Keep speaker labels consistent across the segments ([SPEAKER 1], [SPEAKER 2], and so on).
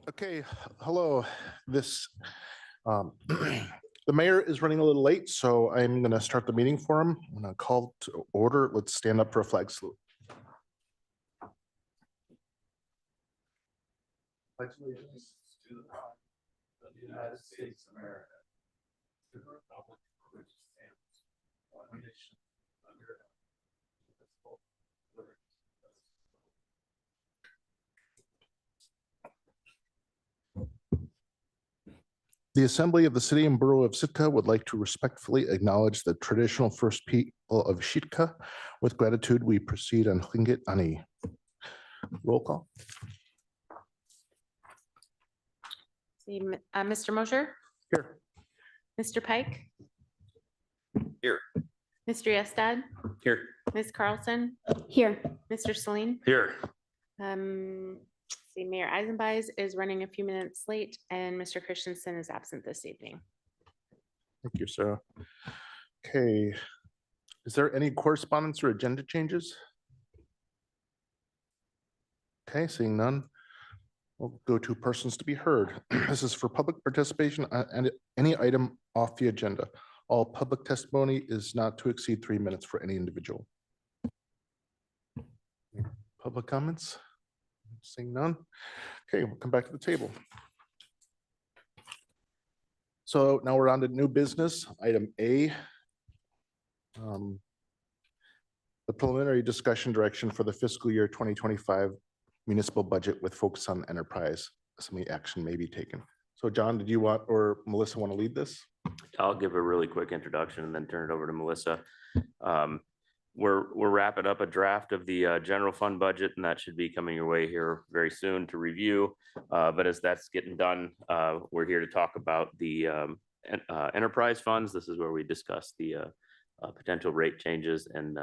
[SPEAKER 1] Okay, hello. This the mayor is running a little late, so I'm going to start the meeting for him. I'm going to call to order. Let's stand up for a flag salute. Pledge allegiance to the flag of the United States of America, to the republic for which it stands, one nation, under God, indivisible, with liberty and justice. The Assembly of the City and Borough of Sitka would like to respectfully acknowledge the traditional first people of Sitka. With gratitude, we proceed on Tlingit Ani. Roll call.
[SPEAKER 2] See, Mr. Mosher,
[SPEAKER 1] Here.
[SPEAKER 2] Mr. Pike,
[SPEAKER 3] Here.
[SPEAKER 2] Mr. Yestad,
[SPEAKER 3] Here.
[SPEAKER 2] Ms. Carlson,
[SPEAKER 4] Here.
[SPEAKER 2] Mr. Celine.
[SPEAKER 3] Here.
[SPEAKER 2] See, Mayor Eisenbeis is running a few minutes late and Mr. Christensen is absent this evening.
[SPEAKER 1] Thank you, Sarah. Okay. Is there any correspondence or agenda changes? Okay, seeing none. We'll go to persons to be heard. This is for public participation and any item off the agenda. All public testimony is not to exceed 3 minutes for any individual. Public comments? Seeing none. Okay, we'll come back to the table. So now we're on to new business, item A. The preliminary discussion direction for the fiscal year 2025 municipal budget with focus on enterprise. Some action may be taken. So John, did you want, or Melissa want to lead this?
[SPEAKER 3] I'll give a really quick introduction and then turn it over to Melissa. We're wrapping up a draft of the general fund budget, and that should be coming your way here very soon to review. But as that's getting done, we're here to talk about the enterprise funds. This is where we discuss the potential rate changes and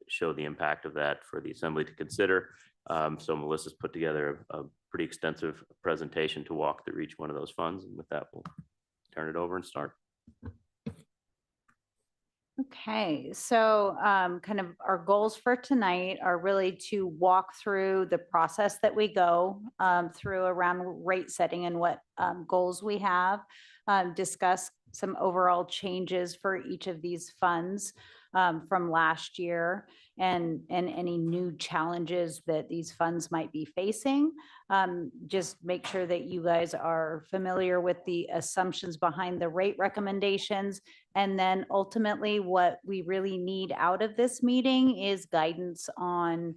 [SPEAKER 3] show the impact of that for the assembly to consider. So Melissa's put together a pretty extensive presentation to walk through each one of those funds. And with that, we'll turn it over and start.
[SPEAKER 4] Okay, so kind of our goals for tonight are really to walk through the process that we go through around rate setting and what goals we have, discuss some overall changes for each of these funds from last year and any new challenges that these funds might be facing. Just make sure that you guys are familiar with the assumptions behind the rate recommendations. And then ultimately what we really need out of this meeting is guidance on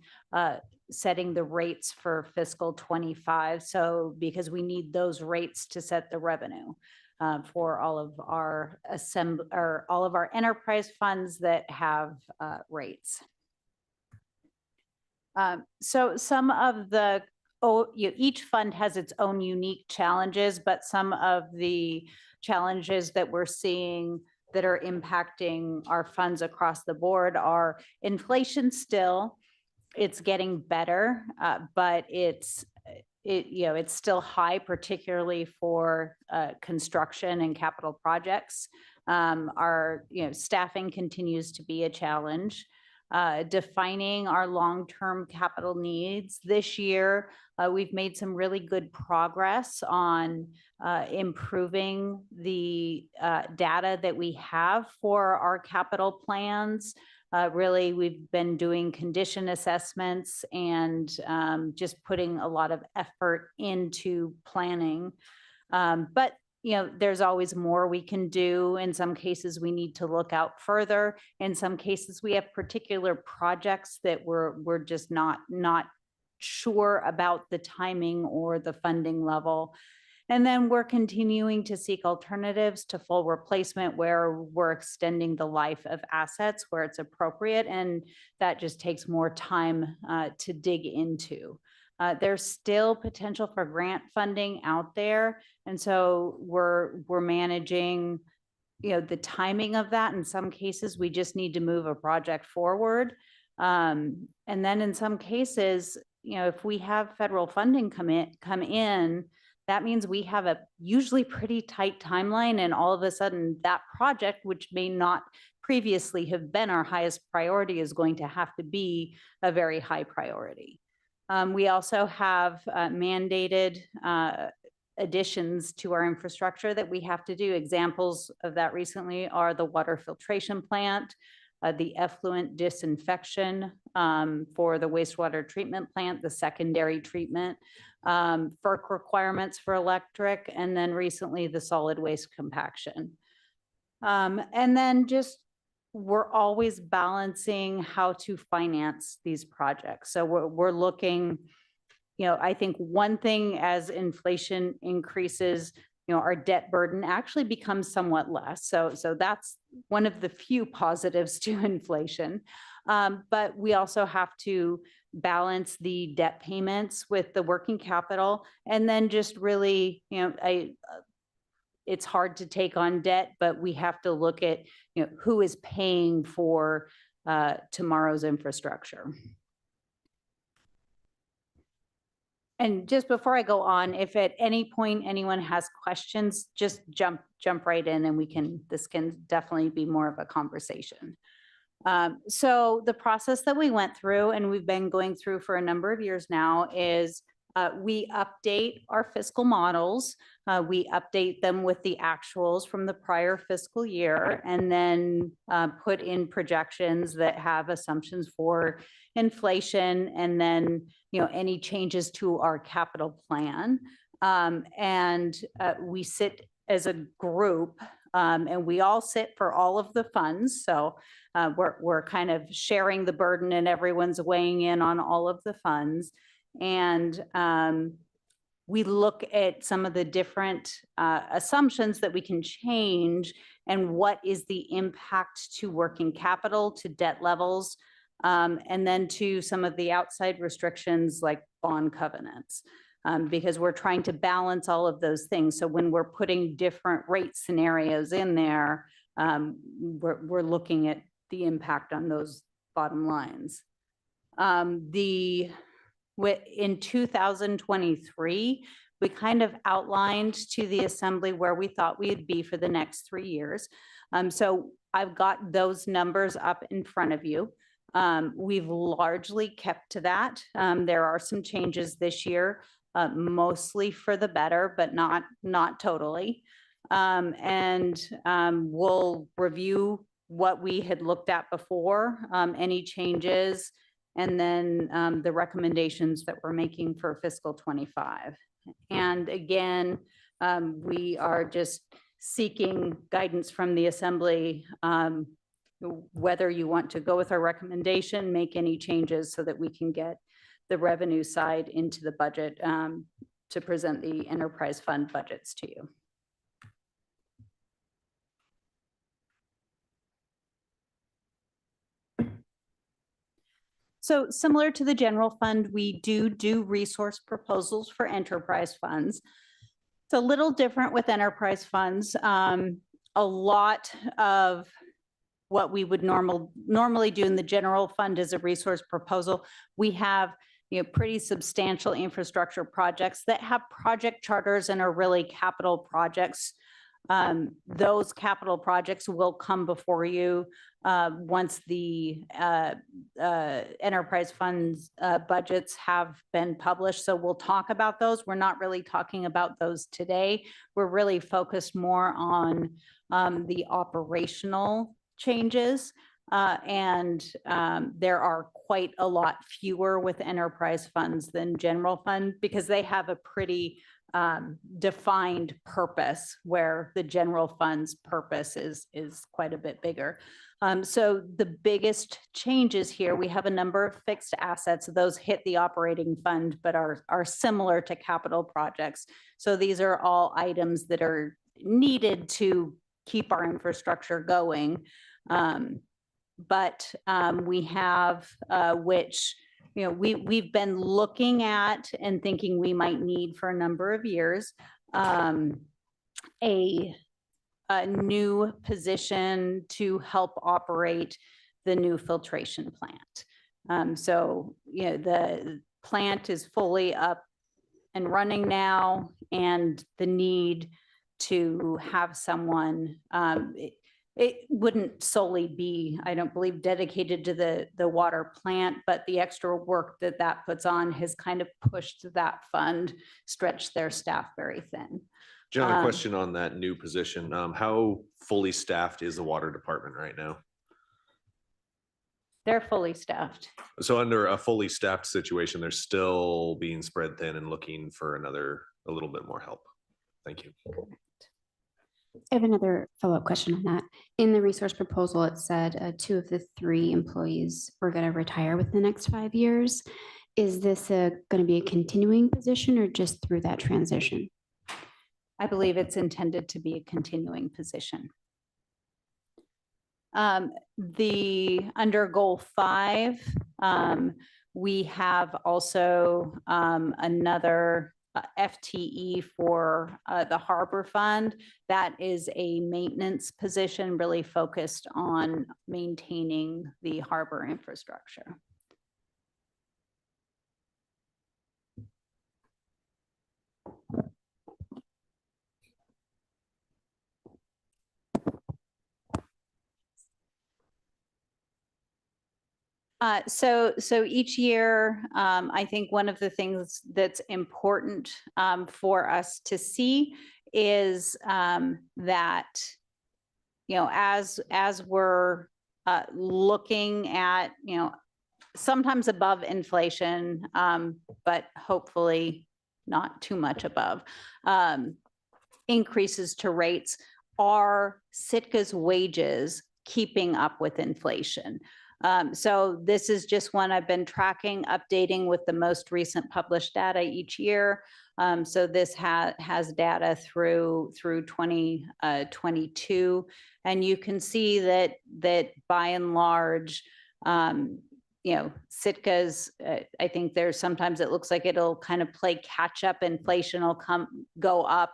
[SPEAKER 4] setting the rates for fiscal 25. So because we need those rates to set the revenue for all of our enterprise funds that have rates. So some of the, each fund has its own unique challenges, but some of the challenges that we're seeing that are impacting our funds across the board are inflation still. It's getting better, but it's still high, particularly for construction and capital projects. Our staffing continues to be a challenge. Defining our long-term capital needs. This year, we've made some really good progress on improving the data that we have for our capital plans. Really, we've been doing condition assessments and just putting a lot of effort into planning. But there's always more we can do. In some cases, we need to look out further. In some cases, we have particular projects that we're just not sure about the timing or the funding level. And then we're continuing to seek alternatives to full replacement where we're extending the life of assets where it's appropriate. And that just takes more time to dig into. There's still potential for grant funding out there. And so we're managing, the timing of that. In some cases, we just need to move a project forward. And then in some cases, if we have federal funding come in, that means we have a usually pretty tight timeline, and all of a sudden that project, which may not previously have been our highest priority, is going to have to be a very high priority. We also have mandated additions to our infrastructure that we have to do. Examples of that recently are the water filtration plant, the effluent disinfection for the wastewater treatment plant, the secondary treatment, FERC requirements for electric, and then recently the solid waste compaction. And then just, we're always balancing how to finance these projects. So we're looking, I think one thing as inflation increases, our debt burden actually becomes somewhat less. So that's one of the few positives to inflation. But we also have to balance the debt payments with the working capital, and then just really, it's hard to take on debt, but we have to look at, who is paying for tomorrow's infrastructure. And just before I go on, if at any point anyone has questions, just jump right in, and this can definitely be more of a conversation. So the process that we went through, and we've been going through for a number of years now, is we update our fiscal models. We update them with the actuals from the prior fiscal year, and then put in projections that have assumptions for inflation, and then, any changes to our capital plan. And we sit as a group, and we all sit for all of the funds. So we're kind of sharing the burden, and everyone's weighing in on all of the funds. And we look at some of the different assumptions that we can change, and what is the impact to working capital, to debt levels, and then to some of the outside restrictions like bond covenants, because we're trying to balance all of those things. So when we're putting different rate scenarios in there, we're looking at the impact on those bottom lines. In 2023, we kind of outlined to the assembly where we thought we'd be for the next 3 years. So I've got those numbers up in front of you. We've largely kept to that. There are some changes this year, mostly for the better, but not totally. We'll review what we had looked at before, any changes, and then the recommendations that we're making for fiscal 25. And again, we are just seeking guidance from the assembly, whether you want to go with our recommendation, make any changes so that we can get the revenue side into the budget to present the enterprise fund budgets to you. So similar to the general fund, we do resource proposals for enterprise funds. It's a little different with enterprise funds. A lot of what we would normally do in the general fund is a resource proposal. We have pretty substantial infrastructure projects that have project charters and are really capital projects. Those capital projects will come before you once the enterprise funds budgets have been published. So we'll talk about those. We're not really talking about those today. We're really focused more on the operational changes. There are quite a lot fewer with enterprise funds than general fund, because they have a pretty defined purpose, where the general fund's purpose is quite a bit bigger. So the biggest changes here, we have a number of fixed assets. Those hit the operating fund, but are similar to capital projects. So these are all items that are needed to keep our infrastructure going. But we have, which we've been looking at and thinking we might need for a number of years, a new position to help operate the new filtration plant. So the plant is fully up and running now, and the need to have someone, It wouldn't solely be, I don't believe, dedicated to the water plant, but the extra work that that puts on has kind of pushed that fund, stretched their staff very thin.
[SPEAKER 5] John, a
[SPEAKER 4] Um,
[SPEAKER 5] question on that new position. How fully staffed is the water department right now?
[SPEAKER 4] They're fully staffed.
[SPEAKER 5] So under a fully staffed situation, they're still being spread thin and looking for a little bit more help. Thank you.
[SPEAKER 6] I have another follow-up question on that. In the resource proposal, it said 2 of the 3 employees were going to retire within the next 5 years. Is this going to be a continuing position or just through that transition?
[SPEAKER 4] I believe it's intended to be a continuing position. Under goal 5, we have also another FTE for the harbor fund. That is a maintenance position really focused on maintaining the harbor infrastructure. So each year, I think one of the things that's important for us to see is that, you know, as we're looking at, you know, sometimes above inflation, but hopefully not too much above, increases to rates, are Sitka's wages keeping up with inflation? So this is just one I've been tracking, updating with the most recent published data each year. So this has data through 2022, and you can see that by and large, you know, Sitka's, I think there's sometimes it looks like it'll kind of play catch up. Inflation will go up,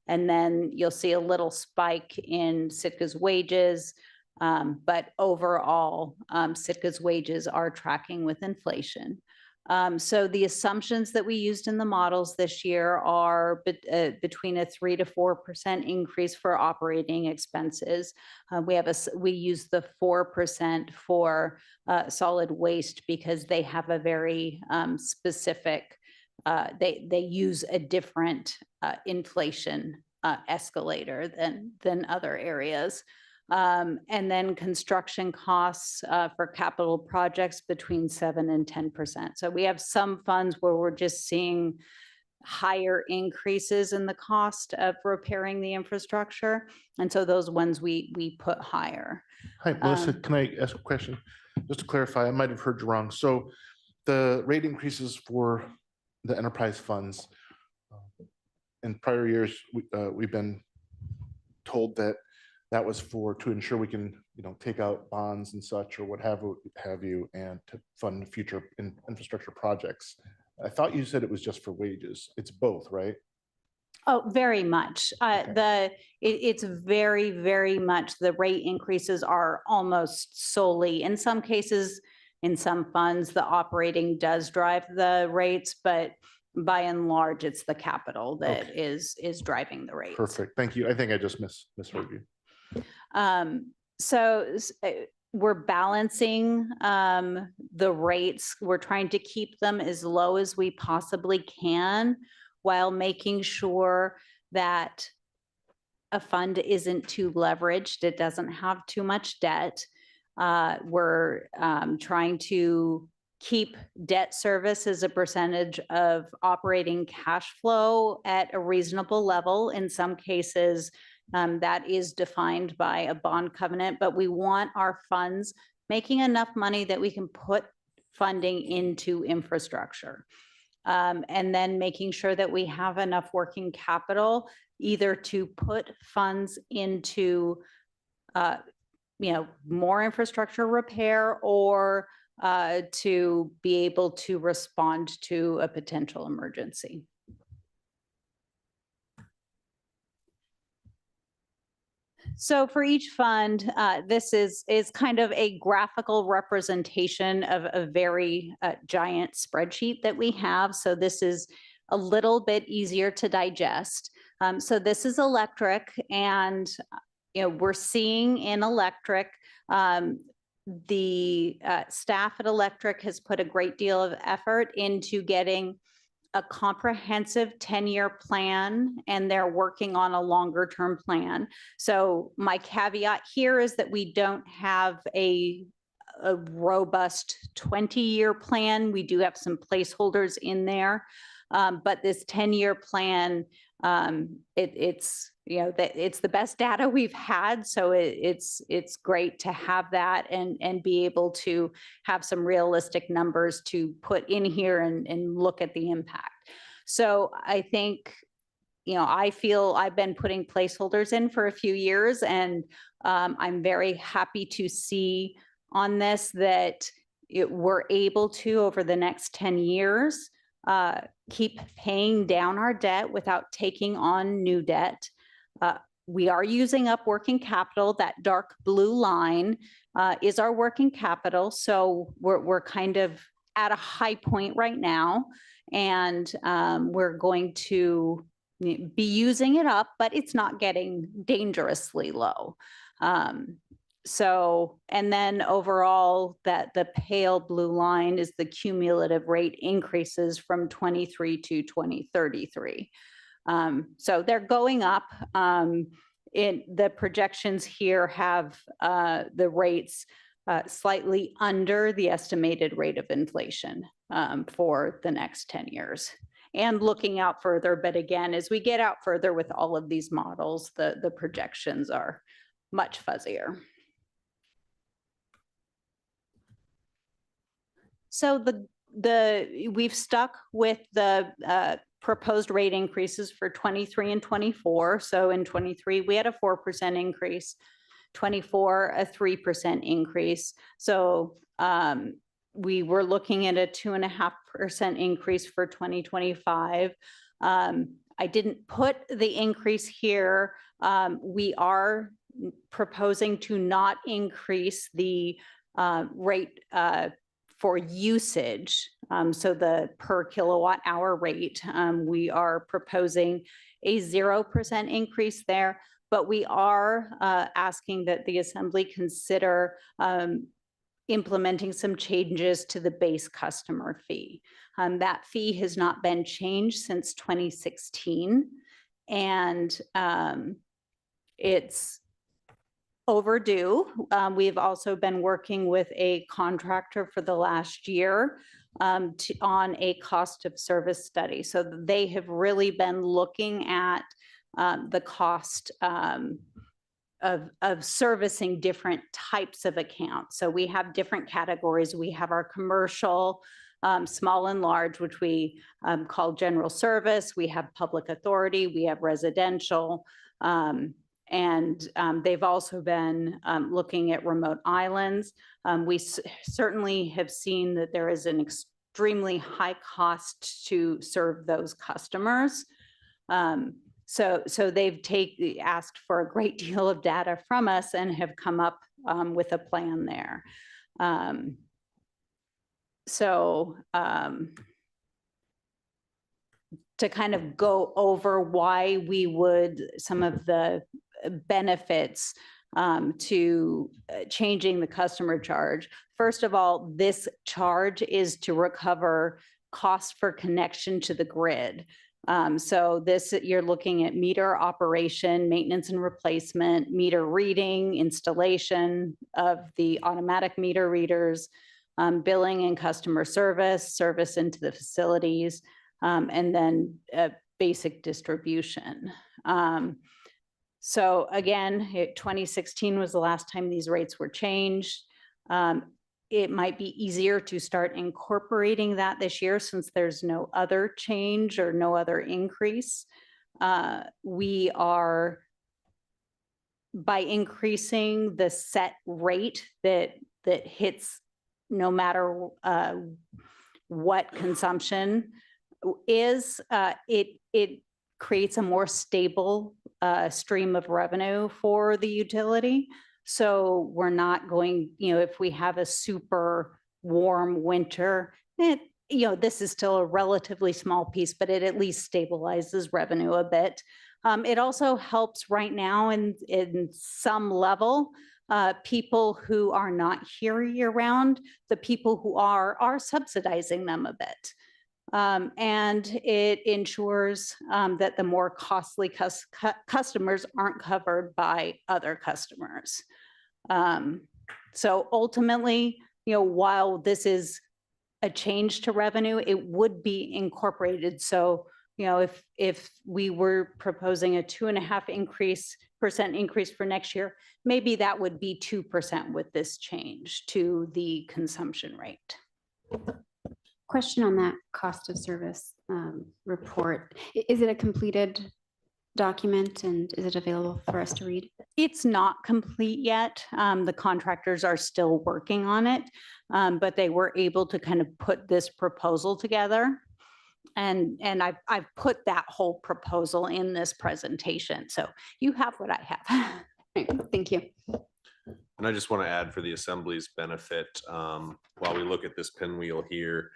[SPEAKER 4] and then you'll see a little spike in Sitka's wages. But overall, Sitka's wages are tracking with inflation. So the assumptions that we used in the models this year are between a 3 to 4% increase for operating expenses. We use the 4% for solid waste because they have a very specific, they use a different inflation escalator than other areas. And then construction costs for capital projects between 7 and 10%. So we have some funds where we're just seeing higher increases in the cost of repairing the infrastructure. And so those ones we put higher.
[SPEAKER 1] Hi, Melissa, can I ask a question? Just to clarify, I might have heard you wrong. So the rate increases for the enterprise funds, in prior years, we've been told that was to ensure we can, you know, take out bonds and such or what have you, and to fund future infrastructure projects. I thought you said it was just for wages. It's both, right?
[SPEAKER 4] Oh, very much.
[SPEAKER 1] Okay.
[SPEAKER 4] It's very, very much, the rate increases are almost solely, in some cases, in some funds, the operating does drive the rates, but by and large, it's the capital that is driving the rates.
[SPEAKER 1] Perfect. Thank you. I think I just misheard you.
[SPEAKER 4] So we're balancing the rates. We're trying to keep them as low as we possibly can while making sure that a fund isn't too leveraged. It doesn't have too much debt. We're trying to keep debt service as a percentage of operating cash flow at a reasonable level. In some cases, that is defined by a bond covenant, but we want our funds making enough money that we can put funding into infrastructure. And then making sure that we have enough working capital, either to put funds into, you know, more infrastructure repair, or to be able to respond to a potential emergency. So for each fund, this is kind of a graphical representation of a very giant spreadsheet that we have. So this is a little bit easier to digest. So this is electric, and we're seeing in electric, the staff at electric has put a great deal of effort into getting a comprehensive 10-year plan, and they're working on a longer-term plan. So my caveat here is that we don't have a robust 20-year plan. We do have some placeholders in there. But this 10-year plan, it's the best data we've had. So it's great to have that and be able to have some realistic numbers to put in here and look at the impact. So I think, I feel I've been putting placeholders in for a few years, and I'm very happy to see on this that we're able to, over the next 10 years, keep paying down our debt without taking on new debt. We are using up working capital. That dark blue line is our working capital. So we're kind of at a high point right now, and we're going to be using it up, but it's not getting dangerously low. So, and then overall, that the pale blue line is the cumulative rate increases from 23 to 2033. So they're going up. In the projections here have the rates slightly under the estimated rate of inflation for the next 10 years. And looking out further, but again, as we get out further with all of these models, the projections are much fuzzier. So we've stuck with the proposed rate increases for 23 and 24. So in 23, we had a 4% increase, 24, a 3% increase. So we were looking at a 2.5% increase for 2025. I didn't put the increase here. We are proposing to not increase the rate for usage. So the per kilowatt hour rate, we are proposing a 0% increase there, but we are asking that the Assembly consider implementing some changes to the base customer fee. That fee has not been changed since 2016, and it's overdue. We've also been working with a contractor for the last year on a cost of service study. So they have really been looking at the cost of servicing different types of accounts. So we have different categories. We have our commercial, small and large, which we call general service. We have public authority. We have residential. And they've also been looking at remote islands. We certainly have seen that there is an extremely high cost to serve those customers. So they've asked for a great deal of data from us and have come up with a plan there. To kind of go over why we would, some of the benefits to changing the customer charge. First of all, this charge is to recover cost for connection to the grid. So this, you're looking at meter operation, maintenance and replacement, meter reading, installation of the automatic meter readers, billing and customer service, service into the facilities, and then basic distribution. So again, 2016 was the last time these rates were changed. It might be easier to start incorporating that this year since there's no other change or no other increase. We are, by increasing the set rate that hits no matter what consumption is, it creates a more stable stream of revenue for the utility. So we're not going, if we have a super warm winter, this is still a relatively small piece, but it at least stabilizes revenue a bit. It also helps right now in some level, people who are not here year round, the people who are subsidizing them a bit. And it ensures that the more costly customers aren't covered by other customers. So ultimately, while this is a change to revenue, it would be incorporated. So, if we were proposing a 2.5% increase for next year, maybe that would be 2% with this change to the consumption rate.
[SPEAKER 6] Question on that cost of service report. Is it a completed document and is it available for us to read?
[SPEAKER 4] It's not complete yet. The contractors are still working on it, but they were able to kind of put this proposal together. And I've put that whole proposal in this presentation. So you have what I have.
[SPEAKER 6] Right, thank you.
[SPEAKER 5] And I just want to add for the assembly's benefit, while we look at this pinwheel here,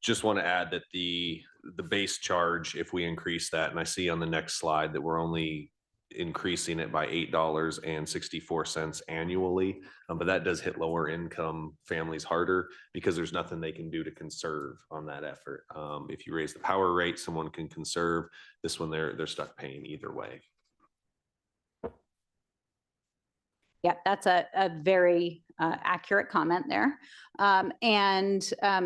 [SPEAKER 5] just want to add that the base charge, if we increase that, and I see on the next slide that we're only increasing it by $8.64 annually, but that does hit lower income families harder because there's nothing they can do to conserve on that effort. If you raise the power rate, someone can conserve. This one, they're stuck paying either way.
[SPEAKER 4] Yeah, that's a very accurate comment there.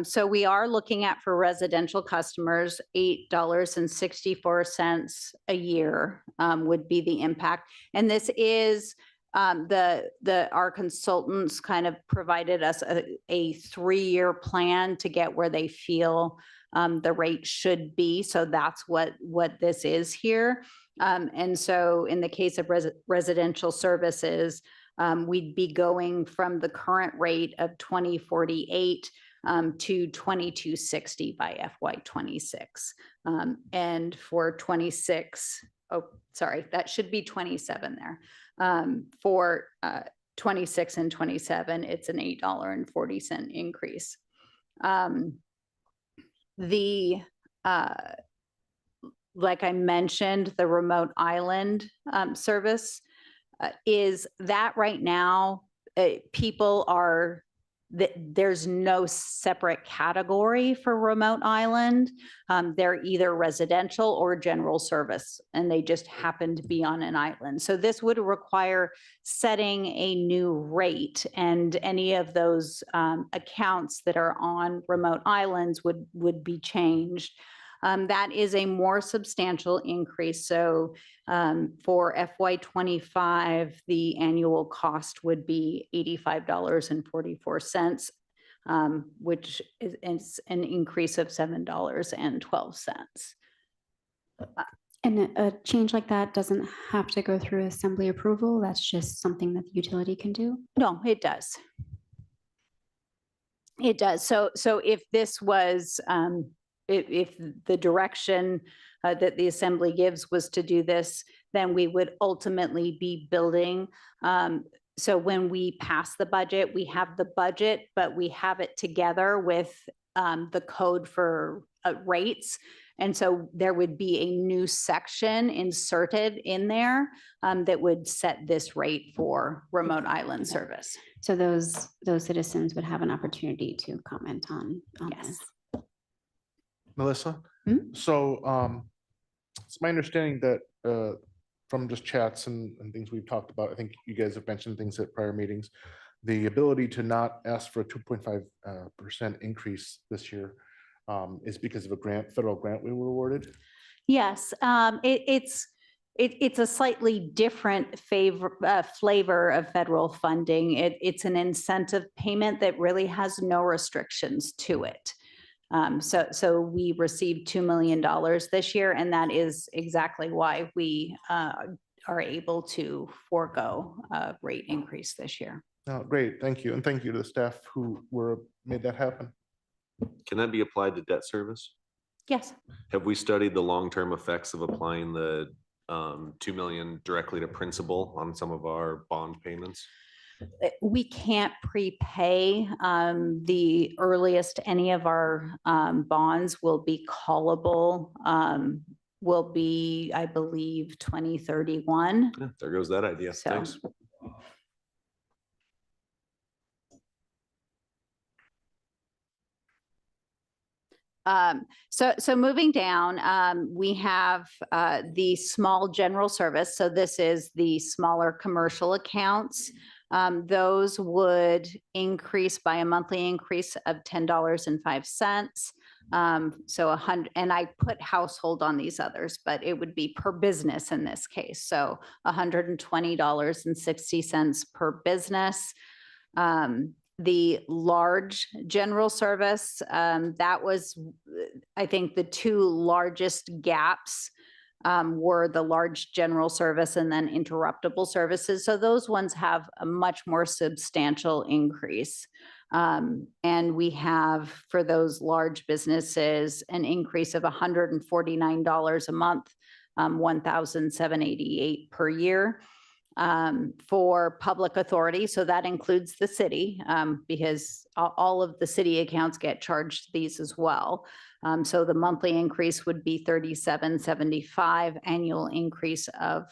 [SPEAKER 4] So we are looking at, for residential customers, $8.64 a year would be the impact. And this is our consultants kind of provided us a 3-year plan to get where they feel the rate should be. So that's what this is here. And so in the case of residential services, we'd be going from the current rate of 2048 to 2260 by FY26. And for 26, that should be 27 there. For 26 and 27, it's an $8.40 increase. Like I mentioned, the remote island service is that right now, there's no separate category for remote island. They're either residential or general service, and they just happen to be on an island. So this would require setting a new rate, and any of those accounts that are on remote islands would be changed. That is a more substantial increase. So for FY25, the annual cost would be $85.44, which is an increase of $7.12.
[SPEAKER 6] And a change like that doesn't have to go through assembly approval. That's just something that the utility can do.
[SPEAKER 4] No, it does. It does. So if this was, if the direction that the assembly gives was to do this, then we would ultimately be building. So when we pass the budget, we have the budget, but we have it together with the code for rates. And so there would be a new section inserted in there that would set this rate for remote island service.
[SPEAKER 6] So those citizens would have an opportunity to comment on
[SPEAKER 4] Yes.
[SPEAKER 6] this.
[SPEAKER 1] Melissa?
[SPEAKER 6] Hmm?
[SPEAKER 1] So it's my understanding that from just chats and things we've talked about, I think you guys have mentioned things at prior meetings, the ability to not ask for a 2.5% increase this year is because of a federal grant we were awarded.
[SPEAKER 4] Yes, it's a slightly different flavor of federal funding. It's an incentive payment that really has no restrictions to it. So we received $2 million this year, and that is exactly why we are able to forego a rate increase this year.
[SPEAKER 1] Oh, great, thank you. And thank you to the staff who made that happen.
[SPEAKER 5] Can that be applied to debt service?
[SPEAKER 4] Yes.
[SPEAKER 5] Have we studied the long-term effects of applying the $2 million directly to principal on some of our bond payments?
[SPEAKER 4] We can't prepay. The earliest any of our bonds will be callable will be, I believe, 2031.
[SPEAKER 5] Yeah, there goes that idea.
[SPEAKER 4] So-
[SPEAKER 5] Thanks.
[SPEAKER 4] So moving down, we have the small general service. So this is the smaller commercial accounts. Those would increase by a monthly increase of $10.05. So 100, and I put household on these others, but it would be per business in this case. So $120.60 per business. The large general service, that was, I think the two largest gaps were the large general service and then interruptible services. So those ones have a much more substantial increase. And we have for those large businesses, an increase of $149 a month, $1,788 per year. For public authority. So that includes the city, because all of the city accounts get charged these as well. So the monthly increase would be $37.75, annual increase of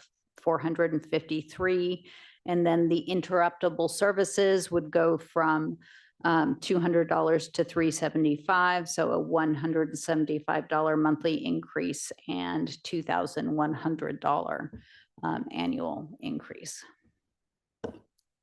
[SPEAKER 4] $453. And then the interruptible services would go from $200 to $375, so a $175 monthly increase and $2,100 annual increase.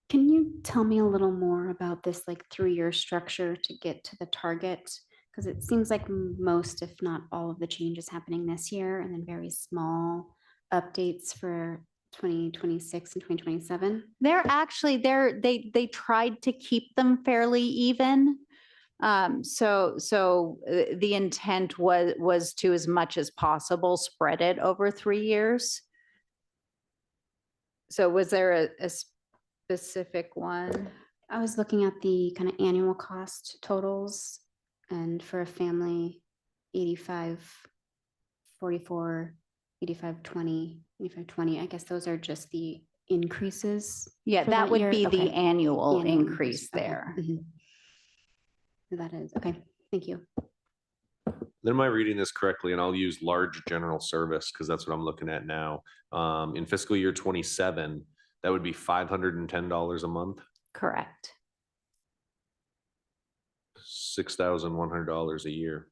[SPEAKER 6] Can you tell me a little more about this like 3-year structure to get to the target? Because it seems like most, if not all of the changes happening this year and then very small updates for 2026 and 2027.
[SPEAKER 4] They're actually, they tried to keep them fairly even. So the intent was to, as much as possible, spread it over 3 years. So was there a specific one?
[SPEAKER 6] I was looking at the kind of annual cost totals, and for a family, 85, 44, 85, 20, 85, 20. I guess those are just the increases.
[SPEAKER 4] Yeah,
[SPEAKER 6] for
[SPEAKER 4] that would
[SPEAKER 6] year?
[SPEAKER 4] be the
[SPEAKER 6] Okay.
[SPEAKER 4] annual
[SPEAKER 6] Annual
[SPEAKER 4] increase
[SPEAKER 6] Okay.
[SPEAKER 4] there.
[SPEAKER 6] Mhm. That is, okay, thank you.
[SPEAKER 5] Then am I reading this correctly? And I'll use large general service because that's what I'm looking at now. In fiscal year 27, that would be $510 a month,
[SPEAKER 4] Correct.
[SPEAKER 5] $6,100 a year.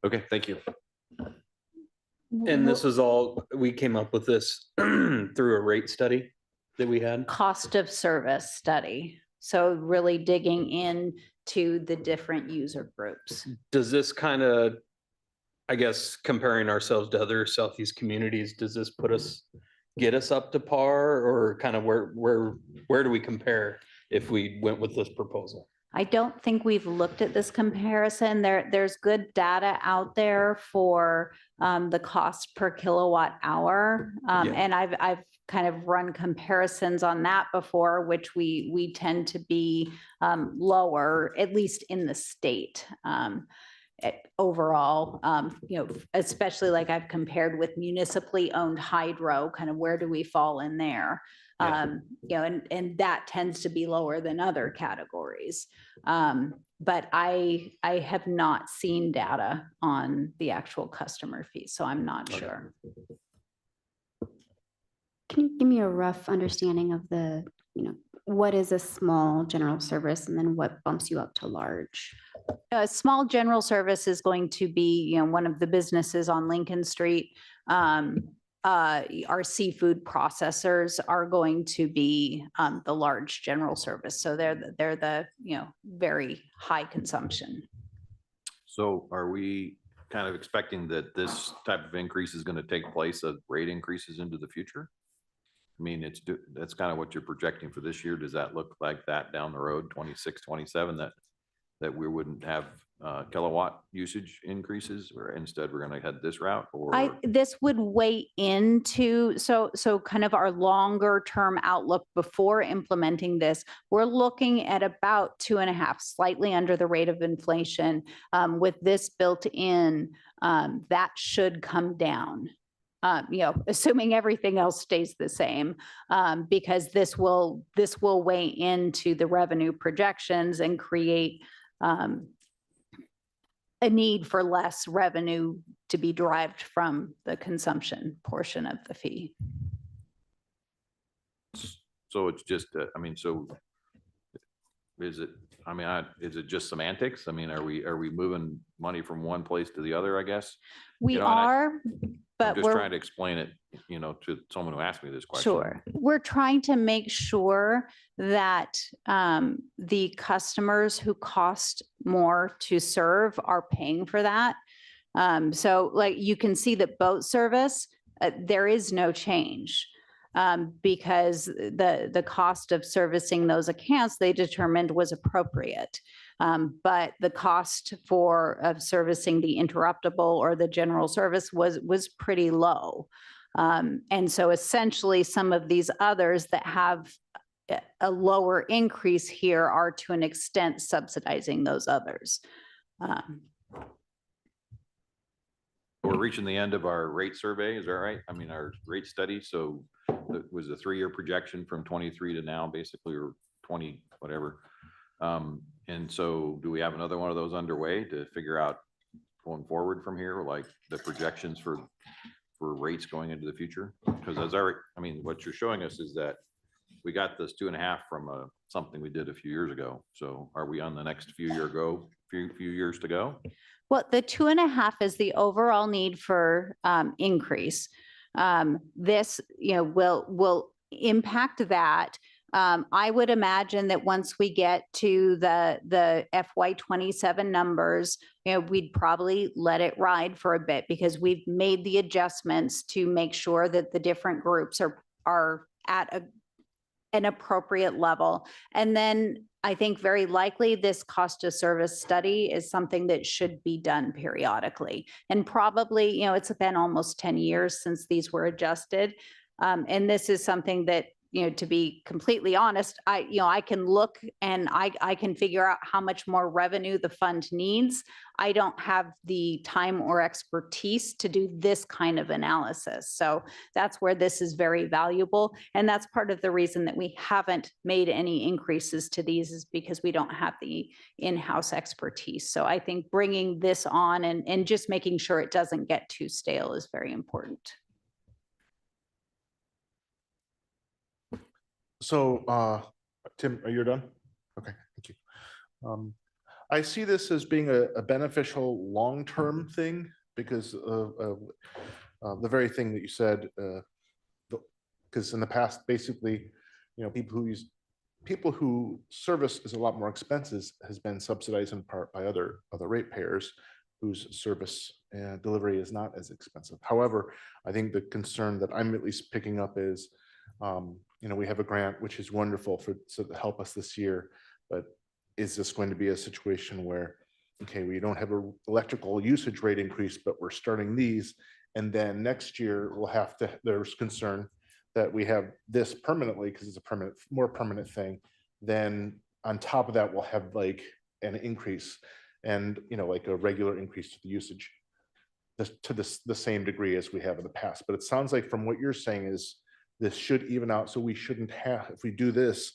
[SPEAKER 5] Okay, thank you.
[SPEAKER 7] And this is all, we came up with this through a rate study that we had.
[SPEAKER 4] Cost of service study. So really digging into the different user groups.
[SPEAKER 7] Does this kind of, I guess, comparing ourselves to other Southeast communities, does this get us up to par, or kind of where do we compare if we went with this proposal?
[SPEAKER 4] I don't think we've looked at this comparison. There's good data out there for the cost per kilowatt hour.
[SPEAKER 7] Yeah.
[SPEAKER 4] And I've kind of run comparisons on that before, which we tend to be lower, at least in the state. Overall, especially like I've compared with municipally owned hydro, kind of where do we fall in there?
[SPEAKER 5] Yeah.
[SPEAKER 4] And that tends to be lower than other categories. But I have not seen data on the actual customer fees, so I'm not
[SPEAKER 5] Okay.
[SPEAKER 4] sure.
[SPEAKER 6] Can you give me a rough understanding of the, what is a small general service and then what bumps you up to large?
[SPEAKER 4] A small general service is going to be, one of the businesses on Lincoln Street. Our seafood processors are going to be the large general service. So they're the very high consumption.
[SPEAKER 8] So are we kind of expecting that this type of increase is going to take place of rate increases into the future? I mean, that's kind of what you're projecting for this year. Does that look like that down the road, 26, 27, that we wouldn't have kilowatt usage increases, or instead we're going to head this route? Or
[SPEAKER 4] This would weigh into, so kind of our longer term outlook before implementing this, we're looking at about 2.5, slightly under the rate of inflation. With this built in, that should come down. Assuming everything else stays the same, because this will weigh into the revenue projections and create a need for less revenue to be derived from the consumption portion of the fee.
[SPEAKER 8] So it's just, I mean, so is it, I mean, is it just semantics? I mean, are we moving money from one place to the other, I guess?
[SPEAKER 4] We
[SPEAKER 8] You know, and
[SPEAKER 4] are,
[SPEAKER 8] I'm
[SPEAKER 4] but
[SPEAKER 8] just
[SPEAKER 4] we're.
[SPEAKER 8] trying to explain it, to someone who asked me this question.
[SPEAKER 4] Sure. We're trying to make sure that the customers who cost more to serve are paying for that. So like you can see that boat service, there is no change. Because the cost of servicing those accounts they determined was appropriate. But the cost of servicing the interruptible or the general service was pretty low. And so essentially some of these others that have a lower increase here are to an extent subsidizing those others.
[SPEAKER 8] We're reaching the end of our rate survey, is that right? I mean, our rate study, so it was a 3-year projection from 23 to now, basically, or 20, whatever. And so do we have another one of those underway to figure out going forward from here, like the projections for rates going into the future? Because I mean, what you're showing us is that we got this 2.5 from something we did a few years ago. So are we on the next few years to go?
[SPEAKER 4] Well, the 2.5 is the overall need for increase. This, will impact that. I would imagine that once we get to the FY27 numbers, we'd probably let it ride for a bit because we've made the adjustments to make sure that the different groups are at an appropriate level. And then I think very likely this cost of service study is something that should be done periodically. And probably, it's been almost 10 years since these were adjusted. And this is something that, to be completely honest, I can look and I can figure out how much more revenue the fund needs. I don't have the time or expertise to do this kind of analysis. So that's where this is very valuable. And that's part of the reason that we haven't made any increases to these is because we don't have the in-house expertise. So I think bringing this on and just making sure it doesn't get too stale is very important.
[SPEAKER 1] So, Tim, are you done? Okay, thank you. I see this as being a beneficial long-term thing because of the very thing that you said. Because in the past, basically, people who service is a lot more expensive has been subsidized in part by other ratepayers whose service and delivery is not as expensive. However, I think the concern that I'm at least picking up is, we have a grant, which is wonderful to help us this year, but is this going to be a situation where, okay, we don't have an electrical usage rate increase, but we're starting these, and then next year there's concern that we have this permanently because it's a more permanent thing. Then on top of that, we'll have like an increase and, like a regular increase to the usage to the same degree as we have in the past. But it sounds like from what you're saying is this should even out. So we shouldn't have, if we do this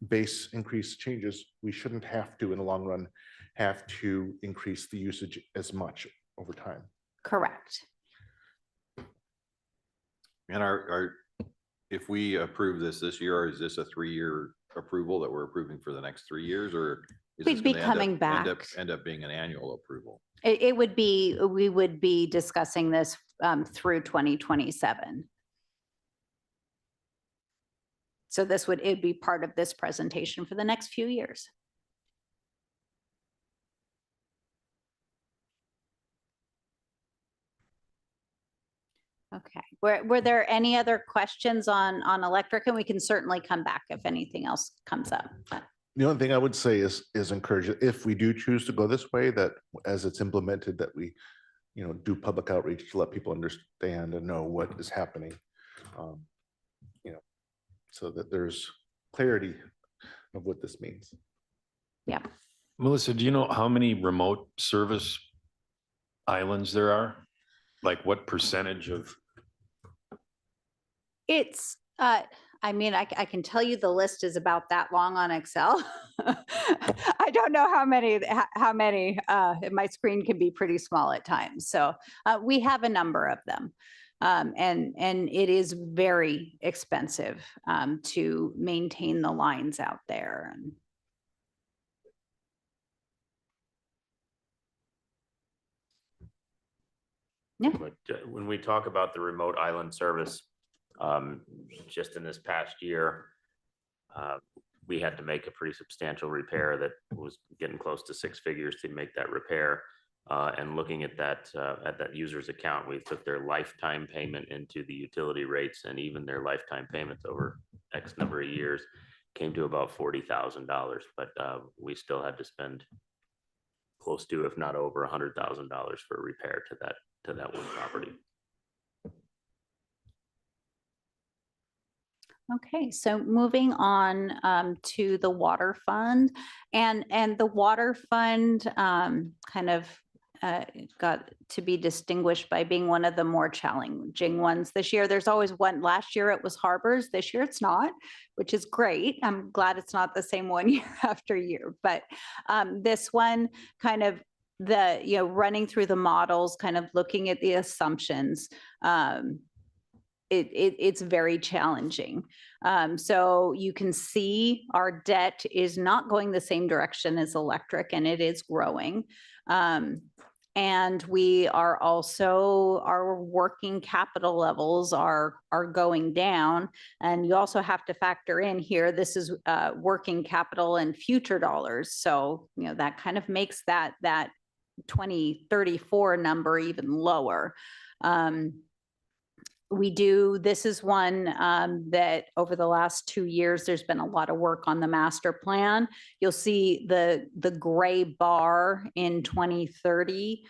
[SPEAKER 1] base increase changes, we shouldn't have to, in the long run, have to increase the usage as much over time.
[SPEAKER 4] Correct.
[SPEAKER 8] And if we approve this year, or is this a 3-year approval that we're approving for the next 3 years, or is
[SPEAKER 4] We'd
[SPEAKER 8] this
[SPEAKER 4] be
[SPEAKER 8] gonna
[SPEAKER 4] coming back.
[SPEAKER 8] end up being an annual approval?
[SPEAKER 4] We would be discussing this through 2027. So it'd be part of this presentation for the next few years. Okay, were there any other questions on electric? And we can certainly come back if anything else comes up.
[SPEAKER 1] The only thing I would say is encourage, if we do choose to go this way, that as it's implemented, that we, do public outreach to let people understand and know what is happening. So that there's clarity of what this means.
[SPEAKER 4] Yeah.
[SPEAKER 9] Melissa, do you know how many remote service islands there are? Like what percentage of?
[SPEAKER 4] It's, I mean, I can tell you the list is about that long on Excel. I don't know how many, my screen can be pretty small at times. So we have a number of them. And it is very expensive to maintain the lines out there. Yeah.
[SPEAKER 3] But when we talk about the remote island service, just in this past year, we had to make a pretty substantial repair that was getting close to 6 figures to make that repair. And looking at that user's account, we took their lifetime payment into the utility rates, and even their lifetime payments over X number of years came to about $40,000. But we still had to spend close to, if not over, $100,000 for a repair to that one property.
[SPEAKER 4] Okay, so moving on to the water fund, and the water fund kind of got to be distinguished by being one of the more challenging ones this year. There's always one. Last year it was harbors. This year it's not, which is great. I'm glad it's not the same one year after year. But this one kind of running through the models, kind of looking at the assumptions. It's very challenging. So you can see our debt is not going the same direction as electric, and it is growing. And we are also, our working capital levels are going down. And you also have to factor in here, this is working capital and future dollars. So, that kind of makes that 2034 number even lower. This is one that over the last 2 years, there's been a lot of work on the master plan. You'll see the gray bar in 2030.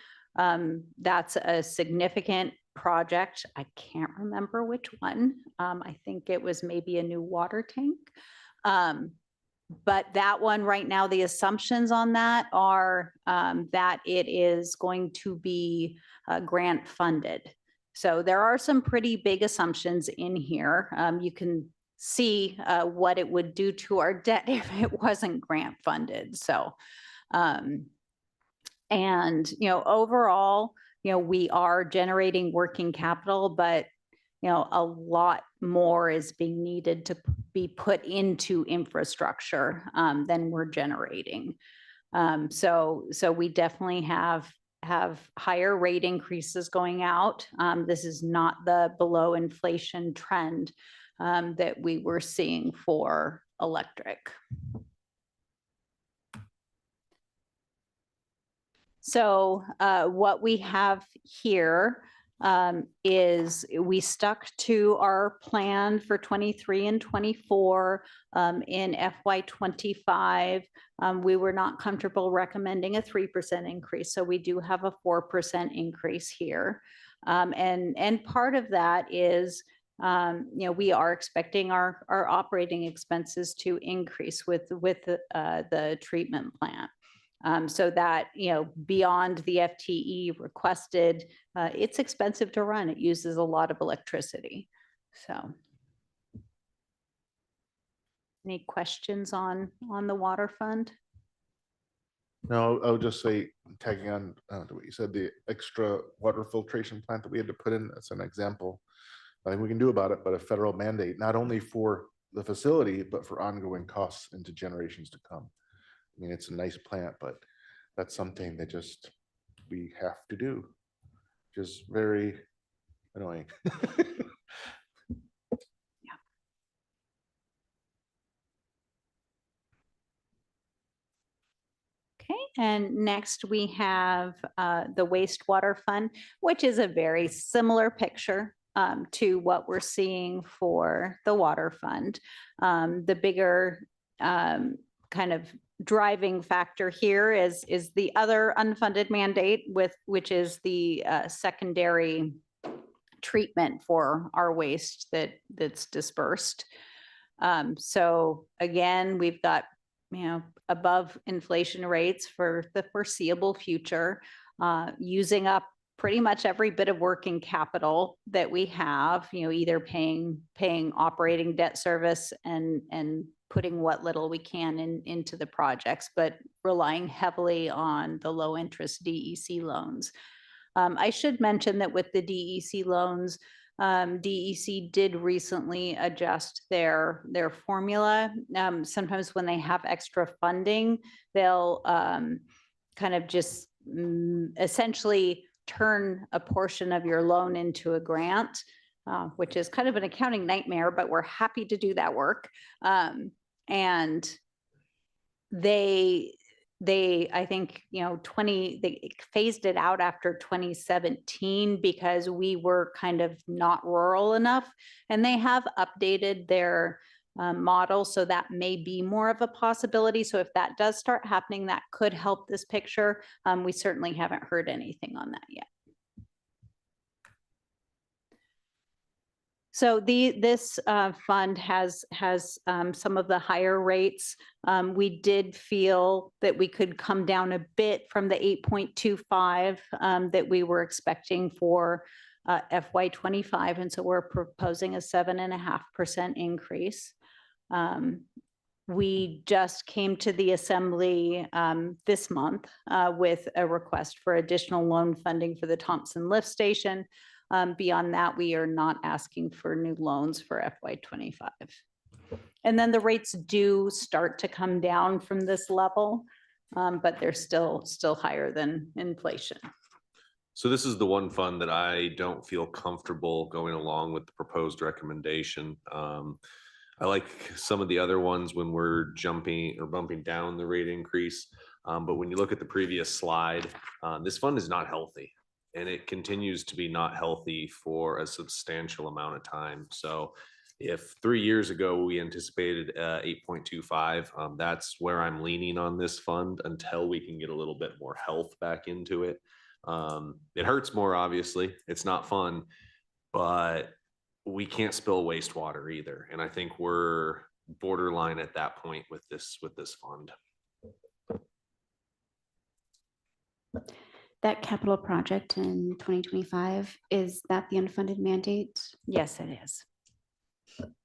[SPEAKER 4] That's a significant project. I can't remember which one. I think it was maybe a new water tank. But that one right now, the assumptions on that are that it is going to be grant funded. So there are some pretty big assumptions in here. You can see what it would do to our debt if it wasn't grant funded. So, overall, we are generating working capital, but a lot more is being needed to be put into infrastructure than we're generating. So we definitely have higher rate increases going out. This is not the below inflation trend that we were seeing for electric. So what we have here is we stuck to our plan for 23 and 24 in FY25. We were not comfortable recommending a 3% increase. So we do have a 4% increase here. And part of that is, we are expecting our operating expenses to increase with the treatment plant. So that, beyond the FTE requested, it's expensive to run. It uses a lot of electricity. So any questions on the water fund?
[SPEAKER 1] No, I would just say, tagging on to what you said, the extra water filtration plant that we had to put in, that's an example. Nothing we can do about it, but a federal mandate, not only for the facility, but for ongoing costs into generations to come. I mean, it's a nice plant, but that's something that just we have to do, which is very annoying.
[SPEAKER 4] Okay, and next we have the wastewater fund, which is a very similar picture to what we're seeing for the water fund. The bigger kind of driving factor here is the other unfunded mandate, which is the secondary treatment for our waste that's dispersed. So again, we've got above inflation rates for the foreseeable future, using up pretty much every bit of working capital that we have, either paying operating debt service and putting what little we can into the projects, but relying heavily on the low interest DEC loans. I should mention that with the DEC loans, DEC did recently adjust their formula. Sometimes when they have extra funding, they'll kind of just essentially turn a portion of your loan into a grant, which is kind of an accounting nightmare, but we're happy to do that work. And they, I think, they phased it out after 2017 because we were kind of not rural enough, and they have updated their model. So that may be more of a possibility. So if that does start happening, that could help this picture. We certainly haven't heard anything on that yet. So this fund has some of the higher rates. We did feel that we could come down a bit from the 8.25 that we were expecting for FY25, and so we're proposing a 7.5% increase. We just came to the assembly this month with a request for additional loan funding for the Thompson Lift Station. Beyond that, we are not asking for new loans for FY25. And then the rates do start to come down from this level, but they're still higher than inflation.
[SPEAKER 5] So this is the one fund that I don't feel comfortable going along with the proposed recommendation. I like some of the other ones when we're jumping or bumping down the rate increase. But when you look at the previous slide, this fund is not healthy. And it continues to be not healthy for a substantial amount of time. So if 3 years ago we anticipated 8.25, that's where I'm leaning on this fund until we can get a little bit more health back into it. It hurts more, obviously. It's not fun, but we can't spill wastewater either. And I think we're borderline at that point with this fund.
[SPEAKER 6] That capital project in 2025, is that the unfunded mandate?
[SPEAKER 4] Yes, it is.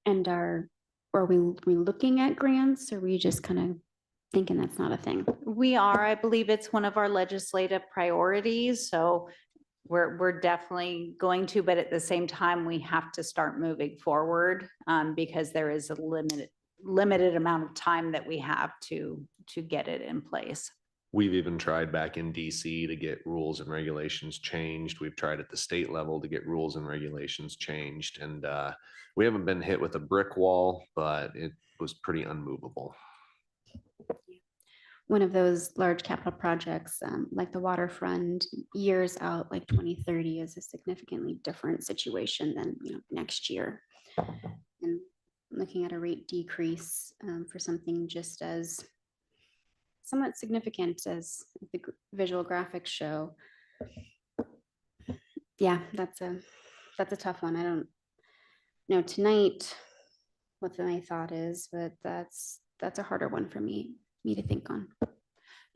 [SPEAKER 6] And are we looking at grants, or are we just kind of thinking that's not a thing?
[SPEAKER 4] We are, I believe it's one of our legislative priorities. So we're definitely going to, but at the same time, we have to start moving forward because there is a limited amount of time that we have to get it in place.
[SPEAKER 5] We've even tried back in DC to get rules and regulations changed. We've tried at the state level to get rules and regulations changed. And we haven't been hit with a brick wall, but it was pretty unmovable.
[SPEAKER 6] One of those large capital projects, like the waterfront, years out, like 2030, is a significantly different situation than next year. And looking at a rate decrease for something just as somewhat significant as the visual graphics show. Yeah, that's a tough one. I don't know tonight what my thought is, but that's a harder one for me to think on.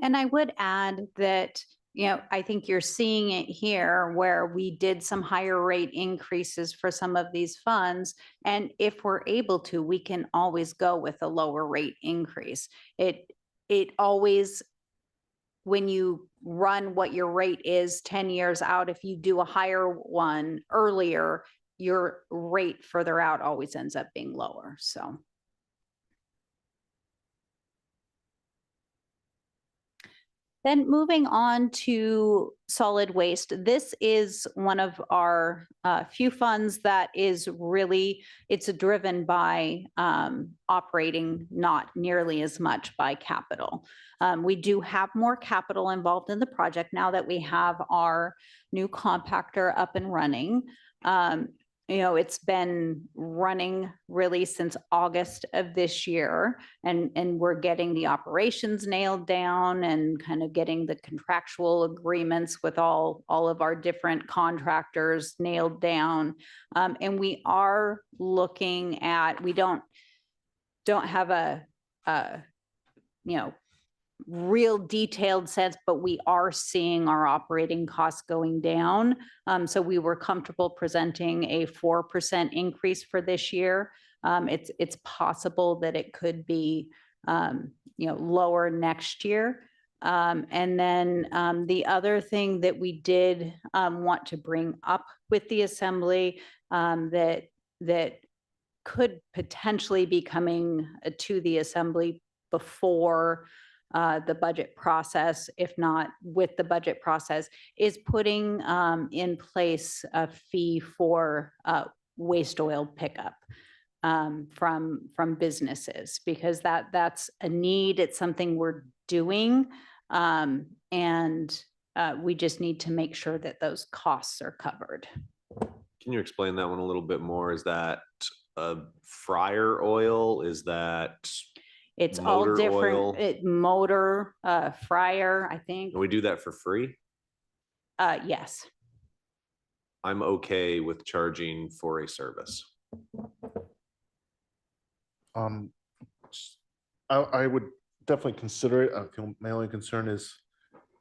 [SPEAKER 4] And I would add that, I think you're seeing it here where we did some higher rate increases for some of these funds. And if we're able to, we can always go with a lower rate increase. It always, when you run what your rate is 10 years out, if you do a higher one earlier, your rate further out always ends up being lower. So. Then moving on to solid waste. This is one of our few funds that is really, it's driven by operating, not nearly as much by capital. We do have more capital involved in the project now that we have our new compactor up and running. It's been running really since August of this year, and we're getting the operations nailed down and kind of getting the contractual agreements with all of our different contractors nailed down. And we are looking at, we don't have a real detailed sense, but we are seeing our operating costs going down. So we were comfortable presenting a 4% increase for this year. It's possible that it could be, lower next year. And then the other thing that we did want to bring up with the assembly that could potentially be coming to the assembly before the budget process, if not with the budget process, is putting in place a fee for waste oil pickup from businesses, because that's a need. It's something we're doing. And we just need to make sure that those costs are covered.
[SPEAKER 5] Can you explain that one a little bit more? Is that fryer oil? Is that,
[SPEAKER 4] It's all
[SPEAKER 5] Motor
[SPEAKER 4] different,
[SPEAKER 5] oil.
[SPEAKER 4] motor, fryer, I think.
[SPEAKER 5] can we do that for free?
[SPEAKER 4] Yes.
[SPEAKER 5] I'm okay with charging for a service.
[SPEAKER 1] I would definitely consider it. My only concern is,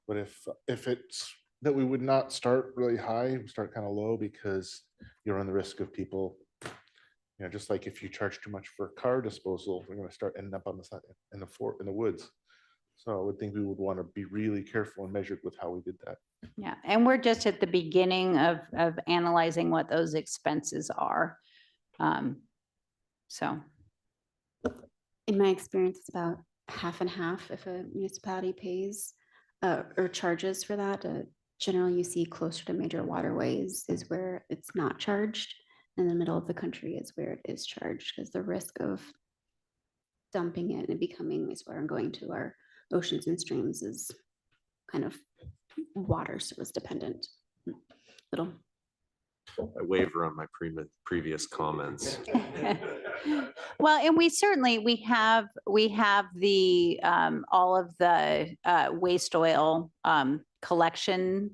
[SPEAKER 1] but if it's that we would not start really high, we start kind of low, because you run the risk of people, just like if you charge too much for car disposal, we're going to start ending up on the side in the woods. So I would think we would want to be really careful and measured with how we did that.
[SPEAKER 4] Yeah, and we're just at the beginning of analyzing what those expenses are. So,
[SPEAKER 6] In my experience, it's about half and half if a municipality pays or charges for that. Generally, you see closer to major waterways is where it's not charged. In the middle of the country is where it is charged, because the risk of dumping it and becoming wastewater and going to our oceans and streams is kind of water source dependent. Little.
[SPEAKER 5] I waver on my previous comments.
[SPEAKER 4] well, and we have the all of the waste oil collection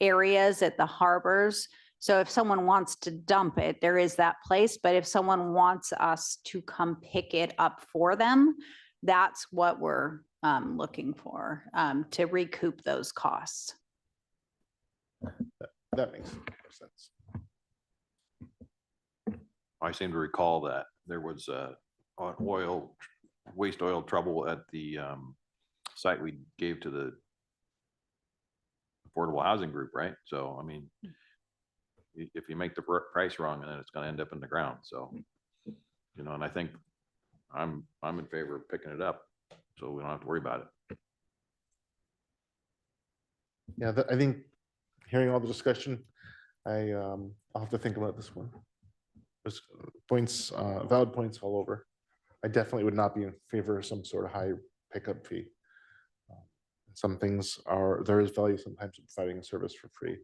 [SPEAKER 4] areas at the harbors. So if someone wants to dump it, there is that place. But if someone wants us to come pick it up for them, that's what we're looking for to recoup those costs.
[SPEAKER 1] That makes sense.
[SPEAKER 8] I seem to recall that there was waste oil trouble at the site we gave to the affordable housing group, right? So, I mean, if you make the price wrong, then it's gonna end up in the ground, so, and I think I'm in favor of picking it up, so we don't have to worry about it.
[SPEAKER 1] Yeah, I think hearing all the discussion, I'll have to think about this one. There's points, valid points all over. I definitely would not be in favor of some sort of high pickup fee. Some things there is value sometimes in providing a service for free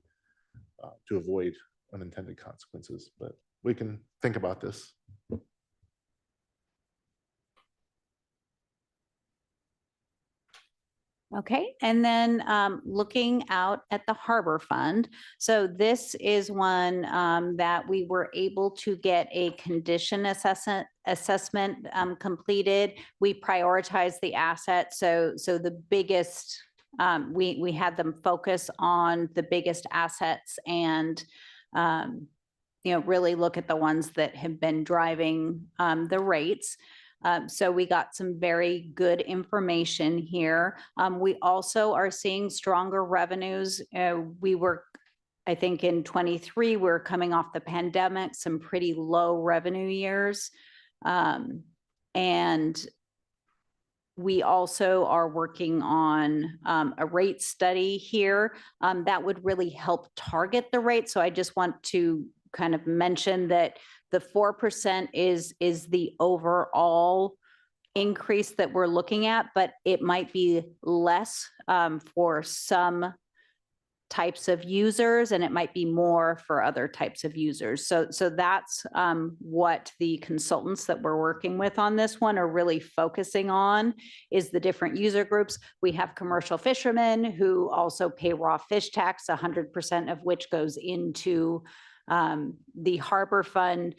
[SPEAKER 1] to avoid unintended consequences, but we can think about this.
[SPEAKER 4] Okay, and then looking out at the Harbor Fund. So this is one that we were able to get a condition assessment completed. We prioritized the assets. So the biggest, we had them focus on the biggest assets and really look at the ones that have been driving the rates. So we got some very good information here. We also are seeing stronger revenues. I think in 23, we're coming off the pandemic, some pretty low revenue years. And we also are working on a rate study here that would really help target the rate. So I just want to kind of mention that the 4% is the overall increase that we're looking at, but it might be less for some types of users, and it might be more for other types of users. So that's what the consultants that we're working with on this one are really focusing on, is the different user groups. We have commercial fishermen who also pay raw fish tax, 100% of which goes into the Harbor Fund.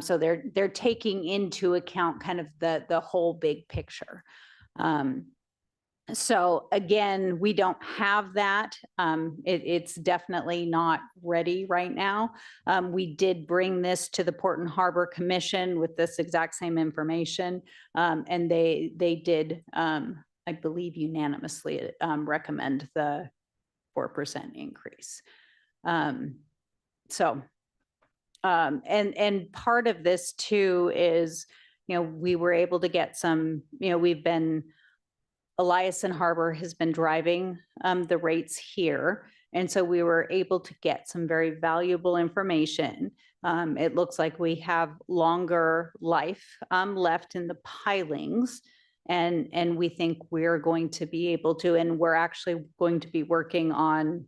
[SPEAKER 4] So they're taking into account kind of the whole big picture. So again, we don't have that. It's definitely not ready right now. We did bring this to the Port and Harbor Commission with this exact same information. And they did, I believe unanimously, recommend the 4% increase. And part of this too is, we were able to get some, Elias and Harbor has been driving the rates here. And so we were able to get some very valuable information. It looks like we have longer life left in the pilings. And we think we're going to be able to, and we're actually going to be working on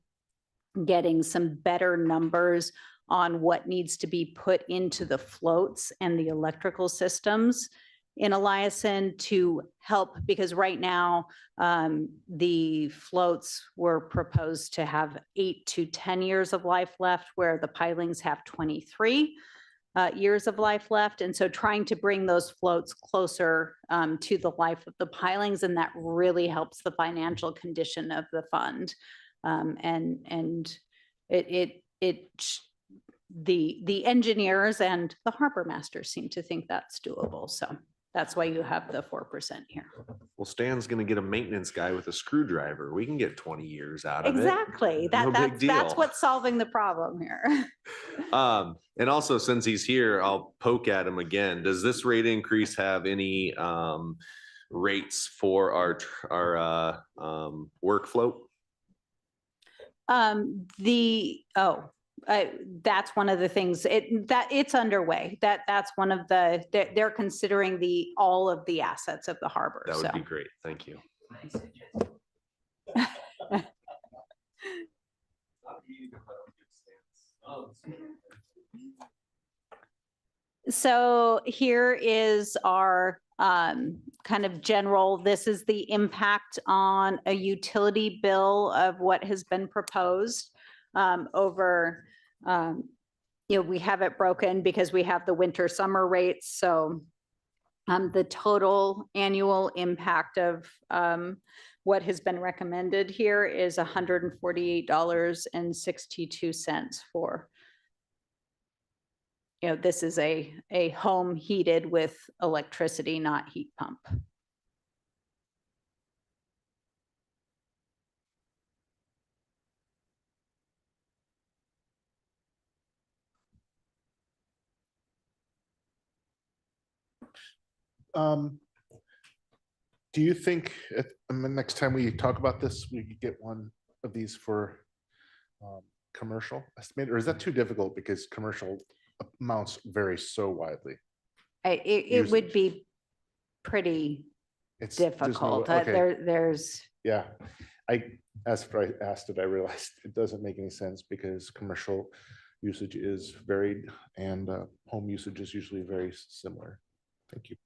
[SPEAKER 4] getting some better numbers on what needs to be put into the floats and the electrical systems in Eliason to help, because right now the floats were proposed to have 8 to 10 years of life left, where the pilings have 23 years of life left. And so trying to bring those floats closer to the life of the pilings, and that really helps the financial condition of the fund. The engineers and the harbor masters seem to think that's doable. So that's why you have the 4% here.
[SPEAKER 5] Well, Stan's gonna get a maintenance guy with a screwdriver. We can get 20 years out of it.
[SPEAKER 4] Exactly.
[SPEAKER 5] No big
[SPEAKER 4] That's
[SPEAKER 5] deal.
[SPEAKER 4] what's solving the problem here.
[SPEAKER 5] And also, since he's here, I'll poke at him again. Does this rate increase have any rates for our work float?
[SPEAKER 4] That's one of the things it's underway. That's one of they're considering all of the assets of the harbor.
[SPEAKER 5] That would
[SPEAKER 4] So
[SPEAKER 5] be great. Thank you.
[SPEAKER 4] So here is our kind of general, this is the impact on a utility bill of what has been proposed over, we have it broken because we have the winter summer rates. So the total annual impact of what has been recommended here is $148.62 for, this is a home heated with electricity, not heat pump.
[SPEAKER 1] Do you think the next time we talk about this, we could get one of these for commercial estimate, or is that too difficult because commercial amounts vary so widely?
[SPEAKER 4] It would be pretty
[SPEAKER 1] There's no-
[SPEAKER 4] difficult.
[SPEAKER 1] okay.
[SPEAKER 4] There's,
[SPEAKER 1] Yeah, after I asked it, I realized it doesn't make any sense because commercial usage is varied and home usage is usually very similar. Thank you.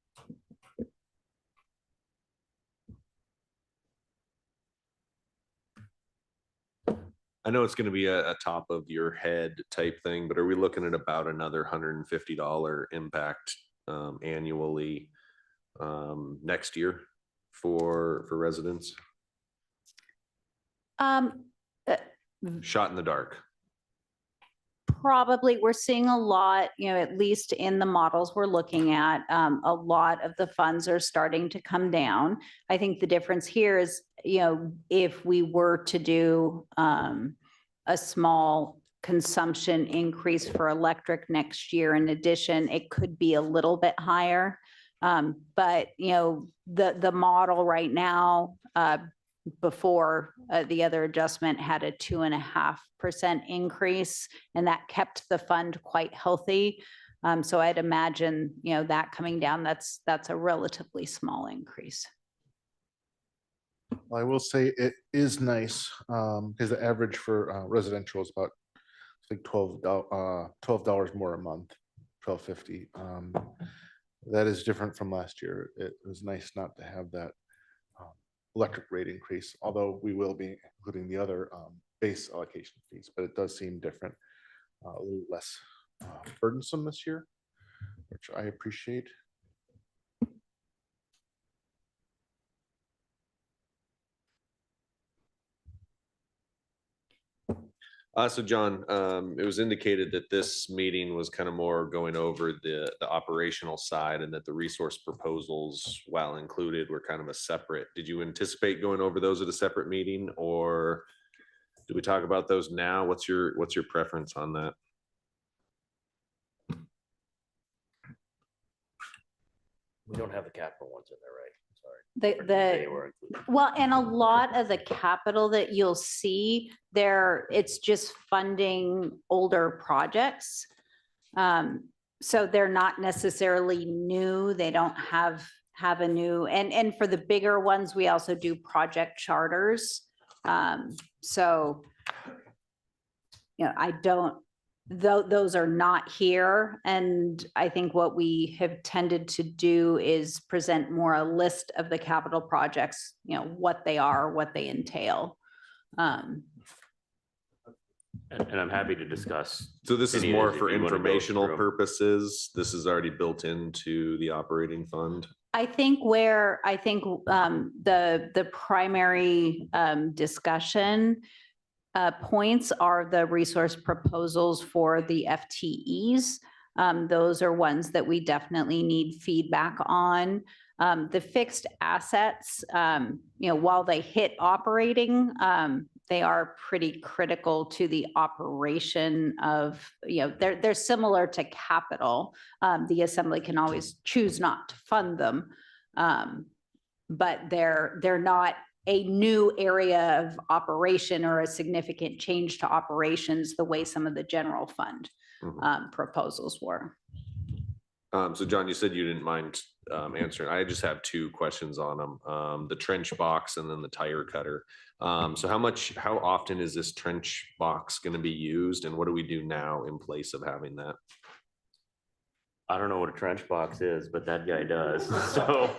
[SPEAKER 5] I know it's gonna be a top of your head type thing, but are we looking at about another $150 impact annually next year for residents? Shot in the dark.
[SPEAKER 4] Probably, we're seeing a lot, at least in the models we're looking at, a lot of the funds are starting to come down. I think the difference here is, if we were to do a small consumption increase for electric next year, in addition, it could be a little bit higher. But, the model right now, before the other adjustment had a 2.5% increase, and that kept the fund quite healthy. So I'd imagine, that coming down, that's a relatively small increase.
[SPEAKER 1] I will say it is nice because the average for residential is about, I think, $12 more a month, $12.50. That is different from last year. It was nice not to have that electric rate increase, although we will be including the other base allocation fees, but it does seem different, a little less burdensome this year, which I appreciate.
[SPEAKER 5] So John, it was indicated that this meeting was kind of more going over the operational side and that the resource proposals, while included, were kind of a separate. Did you anticipate going over those at a separate meeting, or do we talk about those now? What's your preference on that?
[SPEAKER 3] We don't have the capital ones in there, right? Sorry.
[SPEAKER 4] The, well, and a lot of the capital that you'll see there, it's just funding older projects. So they're not necessarily new. They don't have a new, and for the bigger ones, we also do project charters. So, you know, I don't, those are not here. And I think what we have tended to do is present more a list of the capital projects, you know, what they are, what they entail.
[SPEAKER 3] And I'm happy to discuss.
[SPEAKER 5] So this is
[SPEAKER 3] any of
[SPEAKER 5] more
[SPEAKER 3] these if
[SPEAKER 5] for
[SPEAKER 3] you wanna go
[SPEAKER 5] informational
[SPEAKER 3] through.
[SPEAKER 5] purposes. This is already built into the operating fund.
[SPEAKER 4] I think the primary discussion points are the resource proposals for the FTEs. Those are ones that we definitely need feedback on. The fixed assets, you know, while they hit operating, they are pretty critical to the operation of, you know, they're similar to capital. The assembly can always choose not to fund them. But they're not a new area of operation or a significant change to operations the way some of the general fund proposals were.
[SPEAKER 5] So John, you said you didn't mind answering. I just have two questions on them. The trench box and then the tire cutter. So how often is this trench box going to be used, and what do we do now in place of having that?
[SPEAKER 3] I don't know what a trench box is, but that guy does. So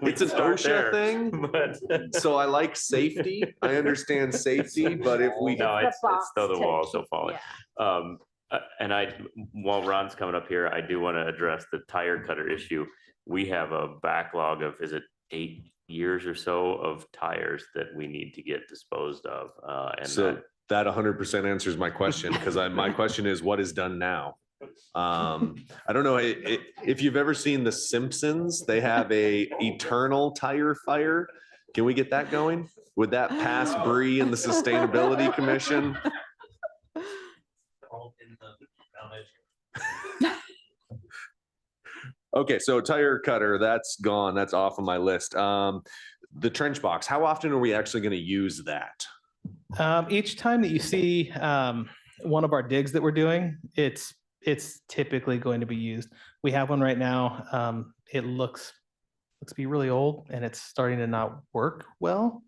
[SPEAKER 3] we
[SPEAKER 5] It's an
[SPEAKER 3] can start
[SPEAKER 5] OSHA
[SPEAKER 3] there,
[SPEAKER 5] thing.
[SPEAKER 3] But
[SPEAKER 5] So I like safety. I understand safety, but if we,
[SPEAKER 3] no,
[SPEAKER 4] the
[SPEAKER 3] it's
[SPEAKER 4] box
[SPEAKER 3] though the
[SPEAKER 4] to
[SPEAKER 3] wall so
[SPEAKER 4] keep-
[SPEAKER 3] falling.
[SPEAKER 4] yeah.
[SPEAKER 3] And while Ron's coming up here, I do want to address the tire cutter issue. We have a backlog of, is it 8 years or so of tires that we need to get disposed of? And
[SPEAKER 5] so that 100% answers my question, because my question is, what is done now? I don't know if you've ever seen The Simpsons. They have a eternal tire fire. Can we get that going? Would that pass Bree and the Sustainability Commission? Okay, so tire cutter, that's gone. That's off of my list. The trench box, how often are we actually going to use that?
[SPEAKER 10] Each time that you see one of our digs that we're doing, it's typically going to be used. We have one right now. It looks to be really old, and it's starting to not work well,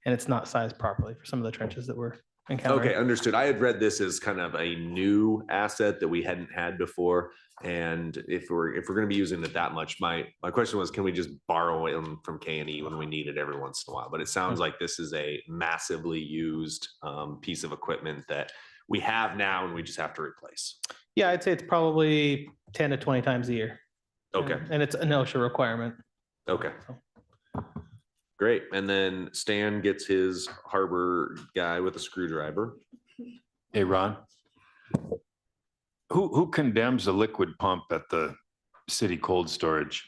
[SPEAKER 10] and it's not sized properly for some of the trenches that we're encountering.
[SPEAKER 5] Okay, understood. I had read this as kind of a new asset that we hadn't had before. And if we're going to be using it that much, my question was, can we just borrow it from K&E when we need it every once in a while? But it sounds like this is a massively used piece of equipment that we have now and we just have to replace.
[SPEAKER 10] Yeah, I'd say it's probably 10 to 20 times a year.
[SPEAKER 5] Okay.
[SPEAKER 10] And it's an OSHA requirement.
[SPEAKER 5] Okay. Great. And then Stan gets his harbor guy with a screwdriver.
[SPEAKER 9] Hey, Ron. Who condemns the liquid pump at the city cold storage?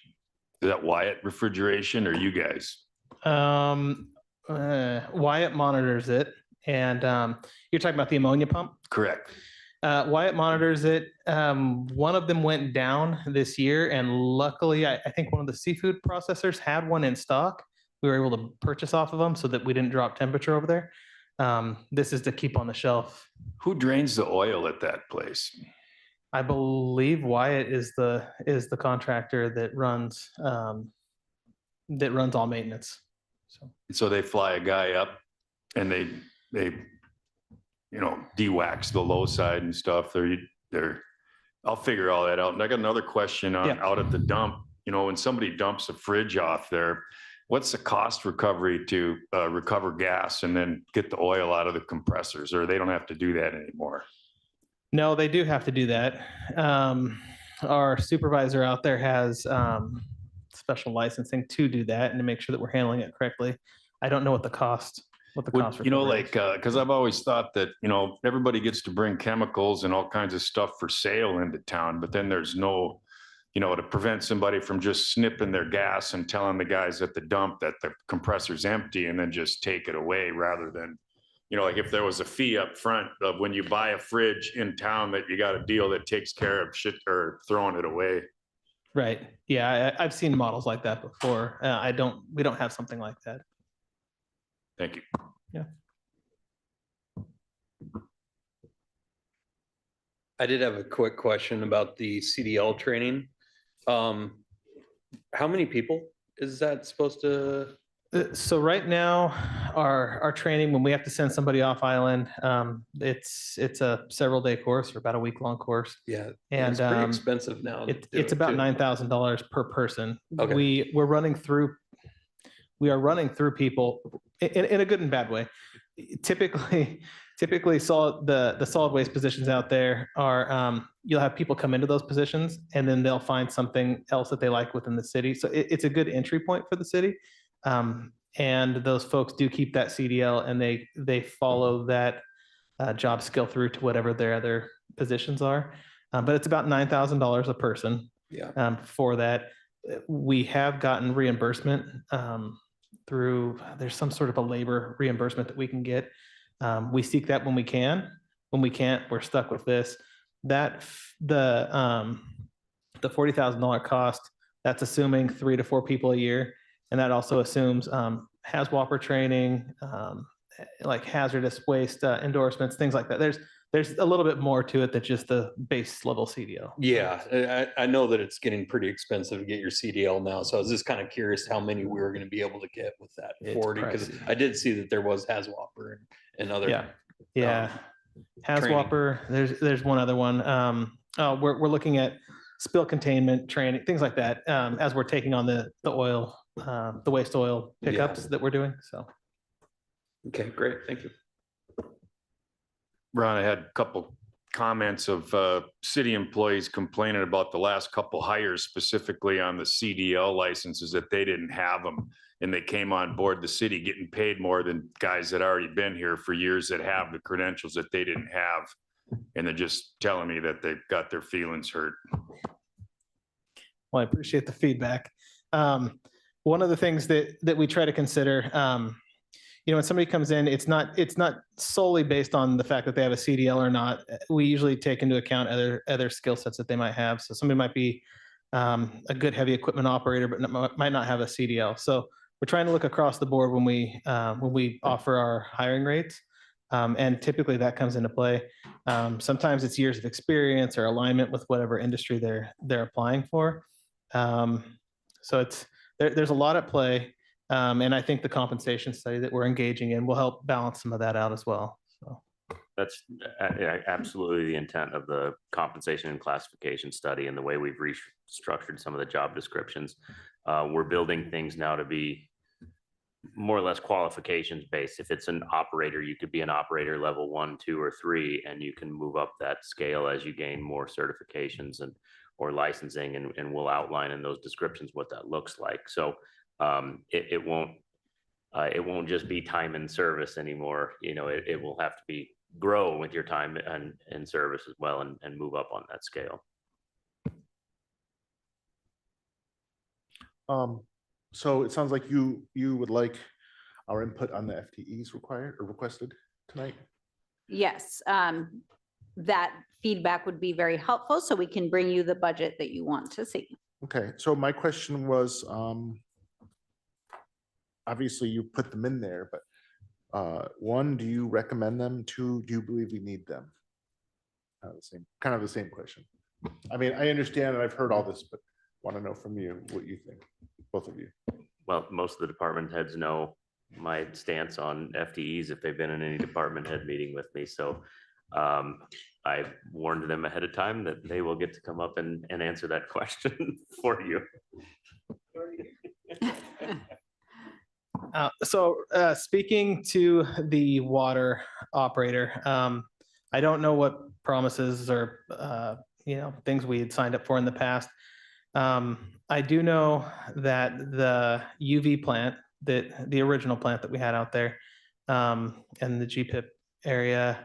[SPEAKER 9] Is that Wyatt Refrigeration or you guys?
[SPEAKER 10] Wyatt monitors it, and you're talking about the ammonia pump?
[SPEAKER 9] Correct.
[SPEAKER 10] Wyatt monitors it. One of them went down this year, and luckily, I think one of the seafood processors had one in stock. We were able to purchase off of them so that we didn't drop temperature over there. This is to keep on the shelf.
[SPEAKER 9] Who drains the oil at that place?
[SPEAKER 10] I believe Wyatt is the contractor that runs all maintenance.
[SPEAKER 9] So they fly a guy up and they de-wax the low side and stuff. I'll figure all that out. And I got another question on out at the dump. You know, when somebody dumps a fridge off there, what's the cost recovery to recover gas and then get the oil out of the compressors, or they don't have to do that anymore?
[SPEAKER 10] No, they do have to do that. Our supervisor out there has special licensing to do that and to make sure that we're handling it correctly. I don't know what the cost what the
[SPEAKER 9] Would,
[SPEAKER 10] cost.
[SPEAKER 9] you know,
[SPEAKER 10] recovery is.
[SPEAKER 9] like, cause I've always thought that, you know, everybody gets to bring chemicals and all kinds of stuff for sale into town, but then there's no, you know, to prevent somebody from just snipping their gas and telling the guys at the dump that the compressor's empty and then just take it away rather than, you know, like if there was a fee up front of when you buy a fridge in town that you got a deal that takes care of shit or throwing it away.
[SPEAKER 10] Right. Yeah, I've seen models like that before. We don't have something like that.
[SPEAKER 9] Thank you.
[SPEAKER 7] I did have a quick question about the CDL training. How many people is that supposed to?
[SPEAKER 10] So right now, our training, when we have to send somebody off island, it's a several day course or about a week-long course.
[SPEAKER 7] Yeah,
[SPEAKER 10] And
[SPEAKER 7] it's pretty expensive now. to do
[SPEAKER 10] It's
[SPEAKER 7] it,
[SPEAKER 10] about
[SPEAKER 7] too.
[SPEAKER 10] $9,000 per person.
[SPEAKER 7] Okay.
[SPEAKER 10] We are running through people in a good and bad way. Typically the solid waste positions out there are, you'll have people come into those positions and then they'll find something else that they like within the city. So it's a good entry point for the city. And those folks do keep that CDL and they follow that job skill through to whatever their other positions are. But it's about $9,000 a person.
[SPEAKER 7] Yeah.
[SPEAKER 10] For that. We have gotten reimbursement through, there's some sort of a labor reimbursement that we can get. We seek that when we can. When we can't, we're stuck with this. The $40,000 cost, that's assuming 3 to 4 people a year. And that also assumes HAZWOPER training, like hazardous waste endorsements, things like that. There's a little bit more to it than just the base level CDL.
[SPEAKER 7] Yeah, I know that it's getting pretty expensive to get your CDL now, so I was just kind of curious how many we were gonna be able to get with that
[SPEAKER 10] It's
[SPEAKER 7] 40, because
[SPEAKER 10] pricey.
[SPEAKER 7] I did see that there was HAZWOPER and other.
[SPEAKER 10] Yeah. HAZWOPER, there's one other one. We're looking at spill containment training, things like that, as we're taking on the oil, the waste oil pickups that we're doing, so.
[SPEAKER 7] Okay, great, thank you.
[SPEAKER 9] Ron, I had a couple comments of city employees complaining about the last couple hires, specifically on the CDL licenses, that they didn't have them. And they came on board the city getting paid more than guys that already been here for years that have the credentials that they didn't have. And they're just telling me that they've got their feelings hurt.
[SPEAKER 10] Well, I appreciate the feedback. One of the things that we try to consider, when somebody comes in, it's not solely based on the fact that they have a CDL or not. We usually take into account other skill sets that they might have. So somebody might be a good heavy equipment operator, but might not have a CDL. So we're trying to look across the board when we offer our hiring rates. And typically that comes into play. Sometimes it's years of experience or alignment with whatever industry they're applying for. So there's a lot at play. And I think the compensation study that we're engaging in will help balance some of that out as well. So
[SPEAKER 3] That's absolutely the intent of the compensation and classification study and the way we've restructured some of the job descriptions. We're building things now to be more or less qualifications based. If it's an operator, you could be an operator level 1, 2, or 3, and you can move up that scale as you gain more certifications or licensing, and we'll outline in those descriptions what that looks like. So it won't just be time and service anymore. It will have to be grow with your time and service as well, and move up on that scale.
[SPEAKER 1] So it sounds like you would like our input on the FTEs required or requested tonight?
[SPEAKER 4] Yes, that feedback would be very helpful so we can bring you the budget that you want to see.
[SPEAKER 1] Okay, so my question was, obviously you put them in there, but 1, do you recommend them? 2, do you believe we need them? Kind of the same question. I mean, I understand and I've heard all this, but want to know from you what you think, both of you.
[SPEAKER 3] Well, most of the department heads know my stance on FTEs if they've been in any department head meeting with me. So I warned them ahead of time that they will get to come up and answer that question for you.
[SPEAKER 10] Speaking to the water operator, I don't know what promises or things we had signed up for in the past. I do know that the UV plant, that the original plant that we had out there, and the GPIP area.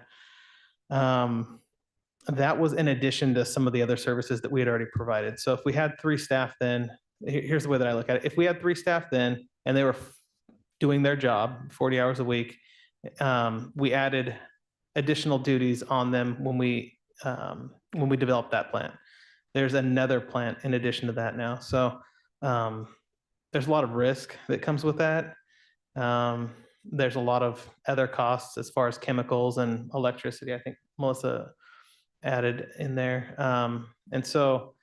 [SPEAKER 10] That was in addition to some of the other services that we had already provided. So if we had 3 staff then, here's the way that I look at it. If we had 3 staff then, and they were doing their job 40 hours a week, we added additional duties on them when we developed that plant. There's another plant in addition to that now. So there's a lot of risk that comes with that. There's a lot of other costs as far as chemicals and electricity. I think Melissa added in there. And so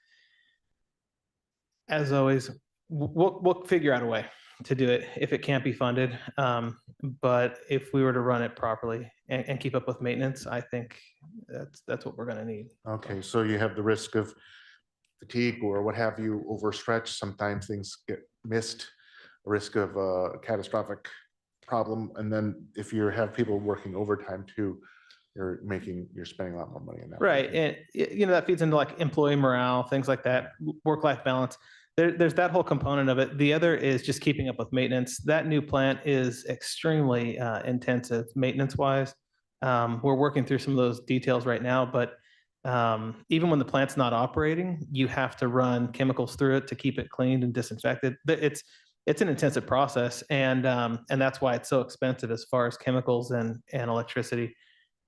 [SPEAKER 10] as always, we'll figure out a way to do it if it can't be funded. But if we were to run it properly and keep up with maintenance, I think that's what we're going to need.
[SPEAKER 1] Okay, so you have the risk of fatigue or what have you, overstretch. Sometimes things get missed, a risk of a catastrophic problem. And then if you have people working overtime too, you're spending a lot more money on that.
[SPEAKER 10] Right. And that feeds into like employee morale, things like that, work-life balance. There's that whole component of it. The other is just keeping up with maintenance. That new plant is extremely intensive maintenance-wise. We're working through some of those details right now, but even when the plant's not operating, you have to run chemicals through it to keep it cleaned and disinfected. It's an intensive process, and that's why it's so expensive as far as chemicals and electricity.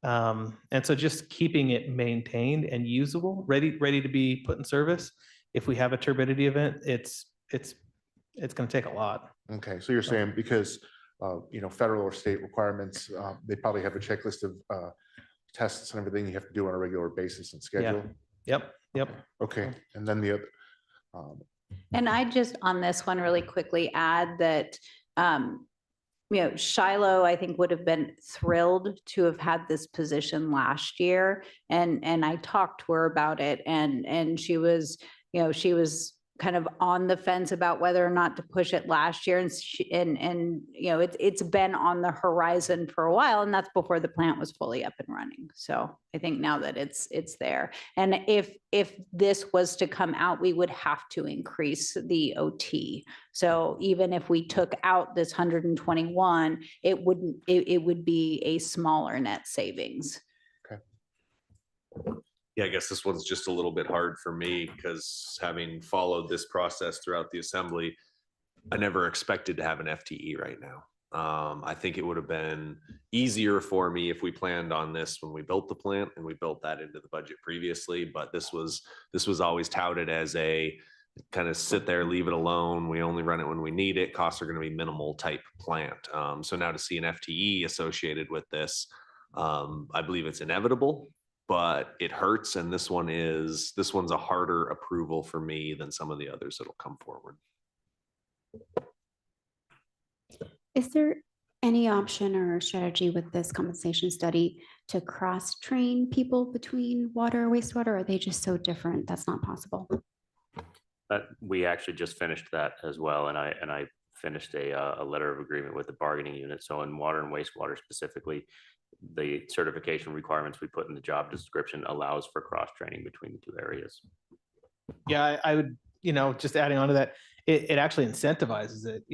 [SPEAKER 10] And so just keeping it maintained and usable, ready to be put in service. If we have a turbidity event, it's going to take a lot.
[SPEAKER 1] Okay, so you're saying because federal or state requirements, they probably have a checklist of tests and everything you have to do on a regular basis and schedule.
[SPEAKER 10] Yep.
[SPEAKER 1] Okay, and then the other.
[SPEAKER 4] And I just on this one really quickly add that, Shiloh, I think would have been thrilled to have had this position last year. And I talked to her about it and she was, she was kind of on the fence about whether or not to push it last year. And it's been on the horizon for a while, and that's before the plant was fully up and running. So I think now that it's there. And if this was to come out, we would have to increase the OT. So even if we took out this 121, it would be a smaller net savings.
[SPEAKER 5] Yeah, I guess this one's just a little bit hard for me because having followed this process throughout the assembly, I never expected to have an FTE right now. I think it would have been easier for me if we planned on this when we built the plant and we built that into the budget previously, but this was always touted as a kind of sit there, leave it alone. We only run it when we need it. Costs are going to be minimal type plant. So now to see an FTE associated with this, I believe it's inevitable. But it hurts, and this one's a harder approval for me than some of the others that'll come forward.
[SPEAKER 6] Is there any option or strategy with this compensation study to cross-train people between water or wastewater? Or are they just so different that's not possible?
[SPEAKER 3] We actually just finished that as well, and I finished a letter of agreement with the bargaining unit. So in water and wastewater specifically, the certification requirements we put in the job description allows for cross-training between the two areas.
[SPEAKER 10] Yeah, I would, just adding on to that, it actually incentivizes it,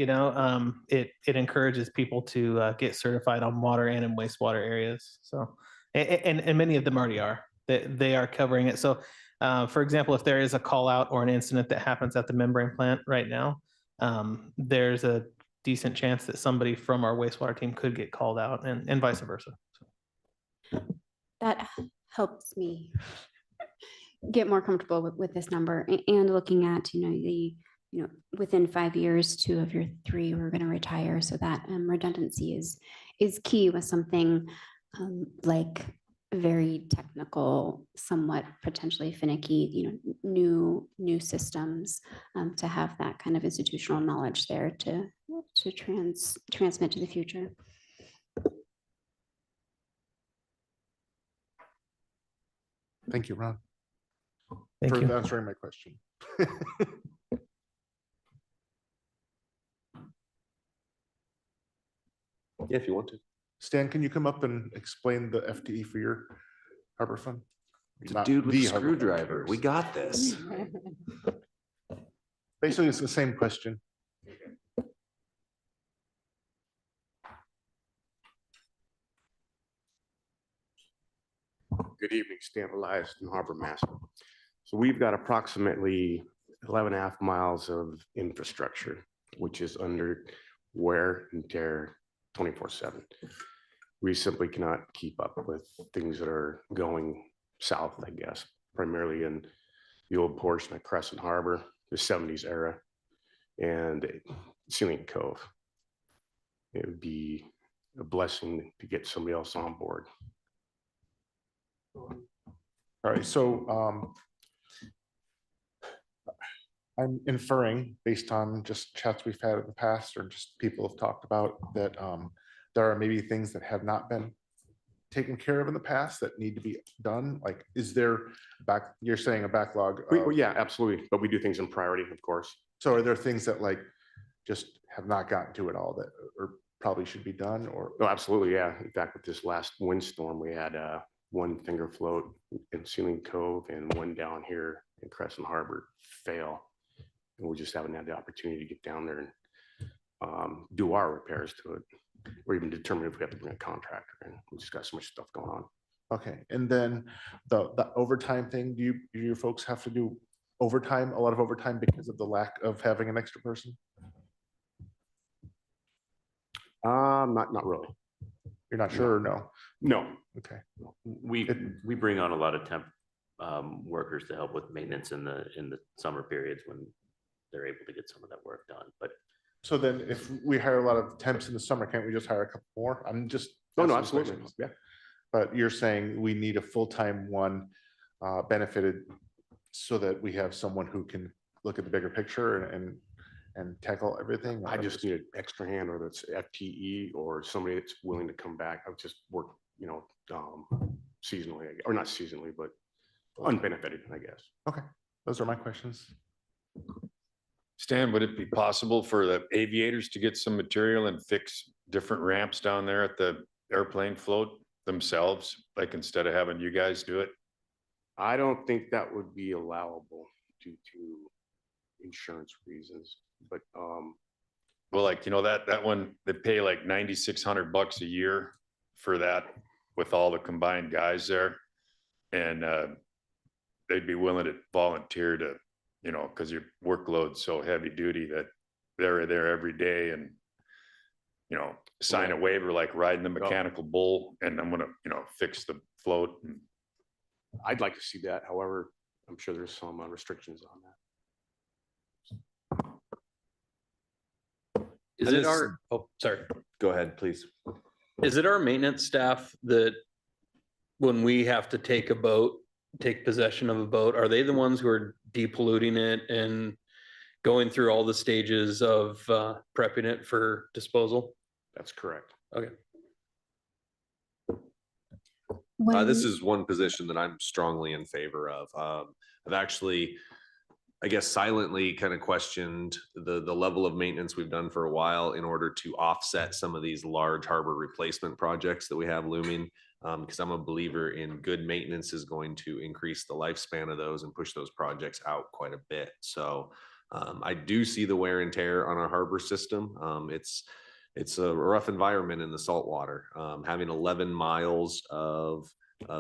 [SPEAKER 10] it encourages people to get certified on water and in wastewater areas. So, and many of them already are, they are covering it. So for example, if there is a call out or an incident that happens at the membrane plant right now, there's a decent chance that somebody from our wastewater team could get called out and vice versa.
[SPEAKER 6] That helps me get more comfortable with this number and looking at, within 5 years, 2 of your 3 were going to retire. So that redundancy is key with something like very technical, somewhat potentially finicky, new systems, to have that kind of institutional knowledge there to transmit to the future.
[SPEAKER 1] Thank you, Ron,
[SPEAKER 10] Thank
[SPEAKER 1] for
[SPEAKER 10] you.
[SPEAKER 1] answering my question.
[SPEAKER 5] Yeah, if you want to.
[SPEAKER 1] Stan, can you come up and explain the FTE for your harbor fund?
[SPEAKER 5] The
[SPEAKER 1] Not
[SPEAKER 5] dude with the
[SPEAKER 1] harbor fund,
[SPEAKER 5] screwdriver.
[SPEAKER 1] yours.
[SPEAKER 5] We got this.
[SPEAKER 1] Basically, it's the same question.
[SPEAKER 11] Good evening, Stan Elias from Harbor Master. So we've got approximately 11.5 miles of infrastructure, which is under wear and tear 24/7. We simply cannot keep up with things that are going south, I guess, primarily in the old portion of Crescent Harbor, the 70s era, and Sealing Cove. It would be a blessing to get somebody else on board.
[SPEAKER 1] All right, so I'm inferring based on just chats we've had in the past or just people have talked about that there are maybe things that have not been taken care of in the past that need to be done. Like, is there you're saying a backlog?
[SPEAKER 11] Yeah, absolutely. But we do things in priority, of course.
[SPEAKER 1] So are there things that like just have not gotten to it all that or probably should be done or?
[SPEAKER 11] Oh, absolutely. Yeah. In fact, with this last windstorm, we had one finger float in Sealing Cove and one down here in Crescent Harbor fail. And we just haven't had the opportunity to get down there and do our repairs to it, or even determine if we have to bring a contractor in. We just got so much stuff going on.
[SPEAKER 1] Okay, and then the overtime thing, do you folks have to do overtime, a lot of overtime because of the lack of having an extra person?
[SPEAKER 11] Not really.
[SPEAKER 1] You're not sure or no?
[SPEAKER 11] No.
[SPEAKER 1] Okay.
[SPEAKER 3] We bring on a lot of temp workers to help with maintenance in the summer periods when they're able to get some of that work done. But
[SPEAKER 1] so then if we hire a lot of temps in the summer, can't we just hire a couple more? I'm just.
[SPEAKER 11] Oh, no,
[SPEAKER 1] asking
[SPEAKER 11] absolutely.
[SPEAKER 1] questions.
[SPEAKER 11] Yeah.
[SPEAKER 1] But you're saying we need a full-time one benefited so that we have someone who can look at the bigger picture and tackle everything?
[SPEAKER 11] I just need an extra hand, whether it's FTE or somebody that's willing to come back. I've just worked, seasonally, or not seasonally, but unbenefited, I guess.
[SPEAKER 1] Okay, those are my questions.
[SPEAKER 9] Stan, would it be possible for the aviators to get some material and fix different ramps down there at the airplane float themselves, like instead of having you guys do it?
[SPEAKER 11] I don't think that would be allowable due to insurance reasons, but
[SPEAKER 9] Well, like, that one, they pay like $9,600 a year for that with all the combined guys there. And they'd be willing to volunteer to, because your workload's so heavy duty that they're there every day and, sign a waiver like riding the mechanical bull and I'm gonna, fix the float.
[SPEAKER 11] I'd like to see that. However, I'm sure there's some restrictions on that.
[SPEAKER 7] Is it our, sorry.
[SPEAKER 5] Go ahead, please.
[SPEAKER 7] Is it our maintenance staff that when we have to take possession of a boat, are they the ones who are depolluting it and going through all the stages of prepping it for disposal?
[SPEAKER 11] That's correct.
[SPEAKER 7] Okay.
[SPEAKER 5] This is one position that I'm strongly in favor of. I've actually, I guess, silently kind of questioned the level of maintenance we've done for a while in order to offset some of these large harbor replacement projects that we have looming. Because I'm a believer in good maintenance is going to increase the lifespan of those and push those projects out quite a bit. So I do see the wear and tear on our harbor system. It's a rough environment in the saltwater. Having 11 miles of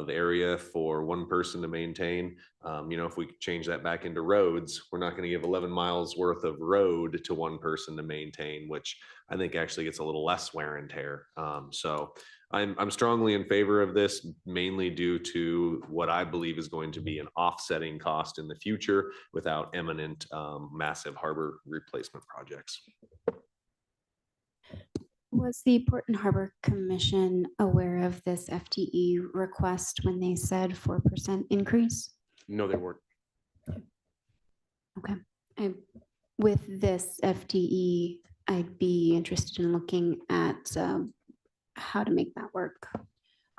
[SPEAKER 5] area for one person to maintain. If we change that back into roads, we're not going to give 11 miles worth of road to one person to maintain, which I think actually gets a little less wear and tear. So I'm strongly in favor of this, mainly due to what I believe is going to be an offsetting cost in the future without imminent massive harbor replacement projects.
[SPEAKER 6] Was the Port and Harbor Commission aware of this FTE request when they said 4% increase?
[SPEAKER 11] No, they weren't.
[SPEAKER 6] Okay. With this FTE, I'd be interested in looking at how to make that work.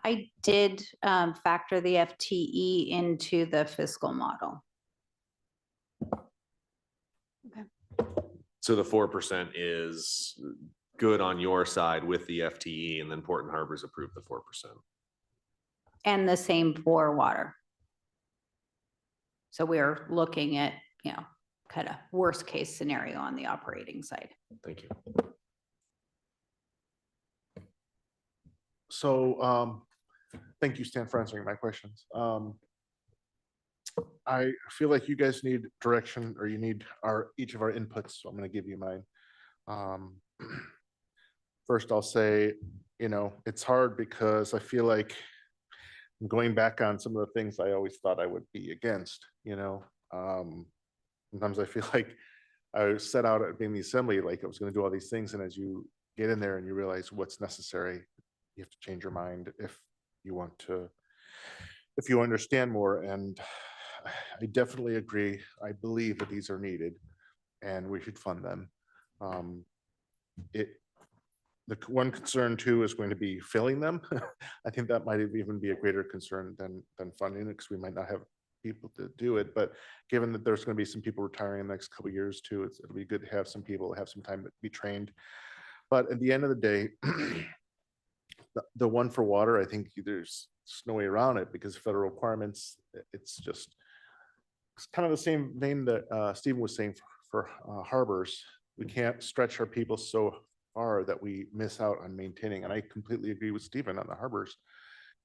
[SPEAKER 4] I did factor the FTE into the fiscal model.
[SPEAKER 5] So the 4% is good on your side with the FTE, and then Port and Harbor's approved the 4%.
[SPEAKER 4] And the same for water. So we're looking at, kind of worst case scenario on the operating side.
[SPEAKER 5] Thank you.
[SPEAKER 1] So Thank you, Stan, for answering my questions. I feel like you guys need direction, or you need each of our inputs, so I'm gonna give you mine. Um, First, I'll say, it's hard because I feel like I'm going back on some of the things I always thought I would be against. Sometimes I feel like I set out at being the assembly, like I was gonna do all these things, and as you get in there and you realize what's necessary, you have to change your mind if you understand more. And I definitely agree. I believe that these are needed and we should fund them. The one concern too is going to be filling them. I think that might even be a greater concern than funding it, because we might not have people to do it. But given that there's going to be some people retiring in the next couple of years too, it'll be good to have some people have some time to be trained. But at the end of the day, the one for water, I think there's no way around it, because federal requirements, it's kind of the same vein that Stephen was saying for harbors. We can't stretch our people so far that we miss out on maintaining. And I completely agree with Stephen on the harbors.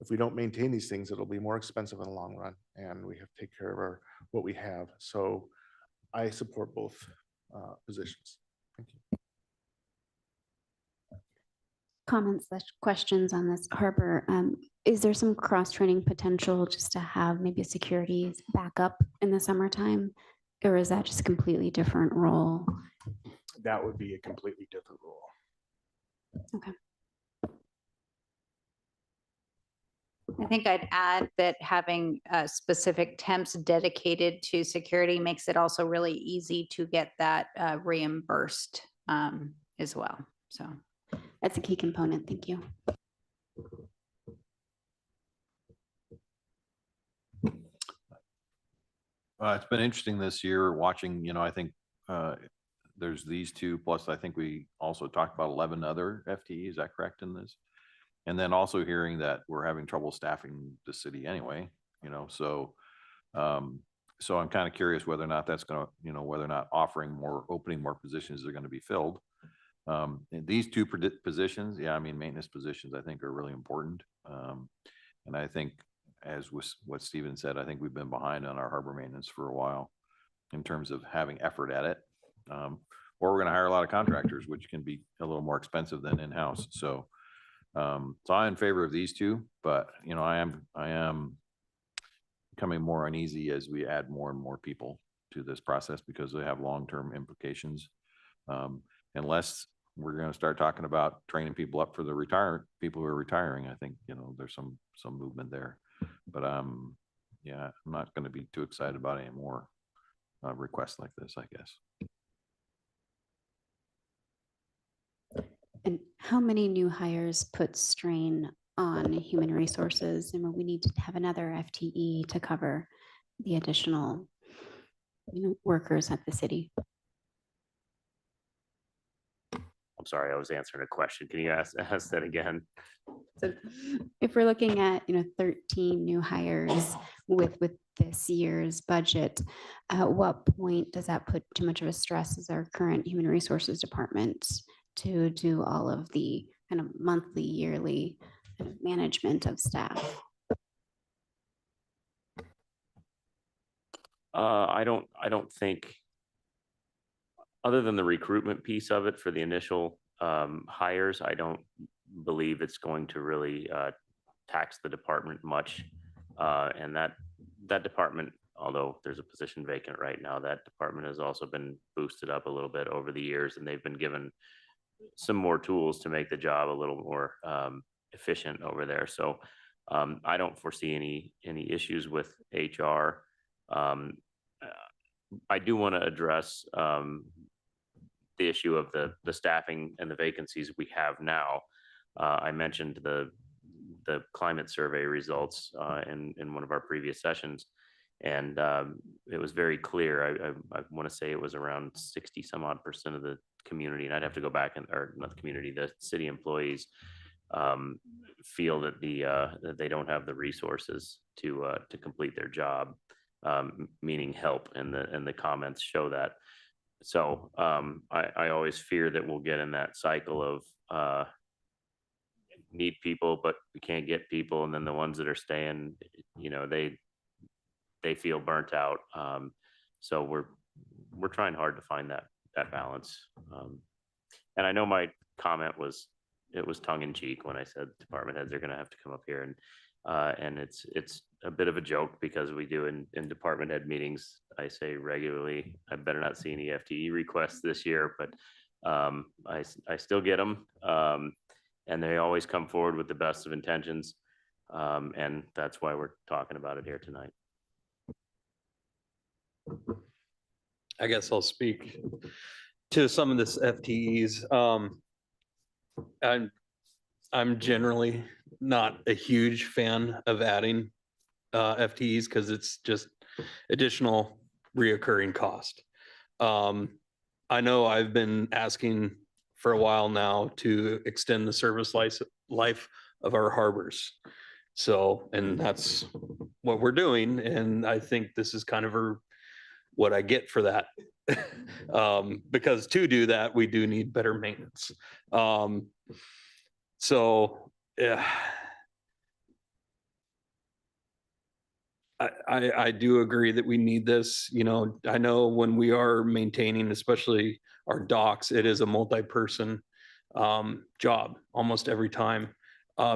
[SPEAKER 1] If we don't maintain these things, it'll be more expensive in the long run, and we have to take care of what we have. So I support both positions. Thank you.
[SPEAKER 6] Comments/questions on this harbor. Is there some cross-training potential just to have maybe a security backup in the summertime? Or is that just a completely different role?
[SPEAKER 11] That would be a completely different role.
[SPEAKER 6] Okay.
[SPEAKER 4] I think I'd add that having specific temps dedicated to security makes it also really easy to get that reimbursed as well. So
[SPEAKER 6] That's a key component. Thank you.
[SPEAKER 8] It's been interesting this year watching, I think there's these two, plus I think we also talked about 11 other FTE. Is that correct in this? And then also hearing that we're having trouble staffing the city anyway, so I'm kind of curious whether or not that's going to, whether or not opening more positions are going to be filled. And these two positions, maintenance positions, I think are really important. And I think, as was what Stephen said, I think we've been behind on our harbor maintenance for a while in terms of having effort at it. Or we're going to hire a lot of contractors, which can be a little more expensive than in-house. So I'm in favor of these two, but I am becoming more uneasy as we add more and more people to this process, because they have long-term implications. Unless we're going to start talking about training people up for the people who are retiring, I think, there's some movement there. But I'm not going to be too excited about any more requests like this, I guess.
[SPEAKER 6] And how many new hires put strain on human resources? And we need to have another FTE to cover the additional workers at the city.
[SPEAKER 3] I'm sorry, I was answering a question. Can you ask that again?
[SPEAKER 6] So if we're looking at 13 new hires with this year's budget, at what point does that put too much of a stress as our current human resources department to do all of the kind of monthly, yearly management of staff?
[SPEAKER 3] I don't think, other than the recruitment piece of it for the initial hires, I don't believe it's going to really tax the department much. And that department, although there's a position vacant right now, that department has also been boosted up a little bit over the years, and they've been given some more tools to make the job a little more efficient over there. So I don't foresee any issues with HR. I do want to address the issue of the staffing and the vacancies we have now. I mentioned the climate survey results in one of our previous sessions, and it was very clear. I want to say it was around 60 some odd % of the community, and I'd have to go back or not the community, the city employees feel that that they don't have the resources to complete their job, meaning help, and the comments show that. So I always fear that we'll get in that cycle of need people, but we can't get people. And then the ones that are staying, they feel burnt out. So we're trying hard to find that balance. And I know my comment was tongue in cheek when I said department heads are going to have to come up here, and it's a bit of a joke because we do in department head meetings, I say regularly, I better not see any FTE requests this year, but I still get them. And they always come forward with the best of intentions. And that's why we're talking about it here tonight.
[SPEAKER 7] I guess I'll speak to some of this FTEs. I'm generally not a huge fan of adding FTEs because it's just additional reoccurring cost. I know I've been asking for a while now to extend the service life of our harbors. So, and that's what we're doing. And I think this is kind of what I get for that. Because to do that, we do need better maintenance. So, yeah. I do agree that we need this. I know when we are maintaining, especially our docks, it is a multi-person job almost every time.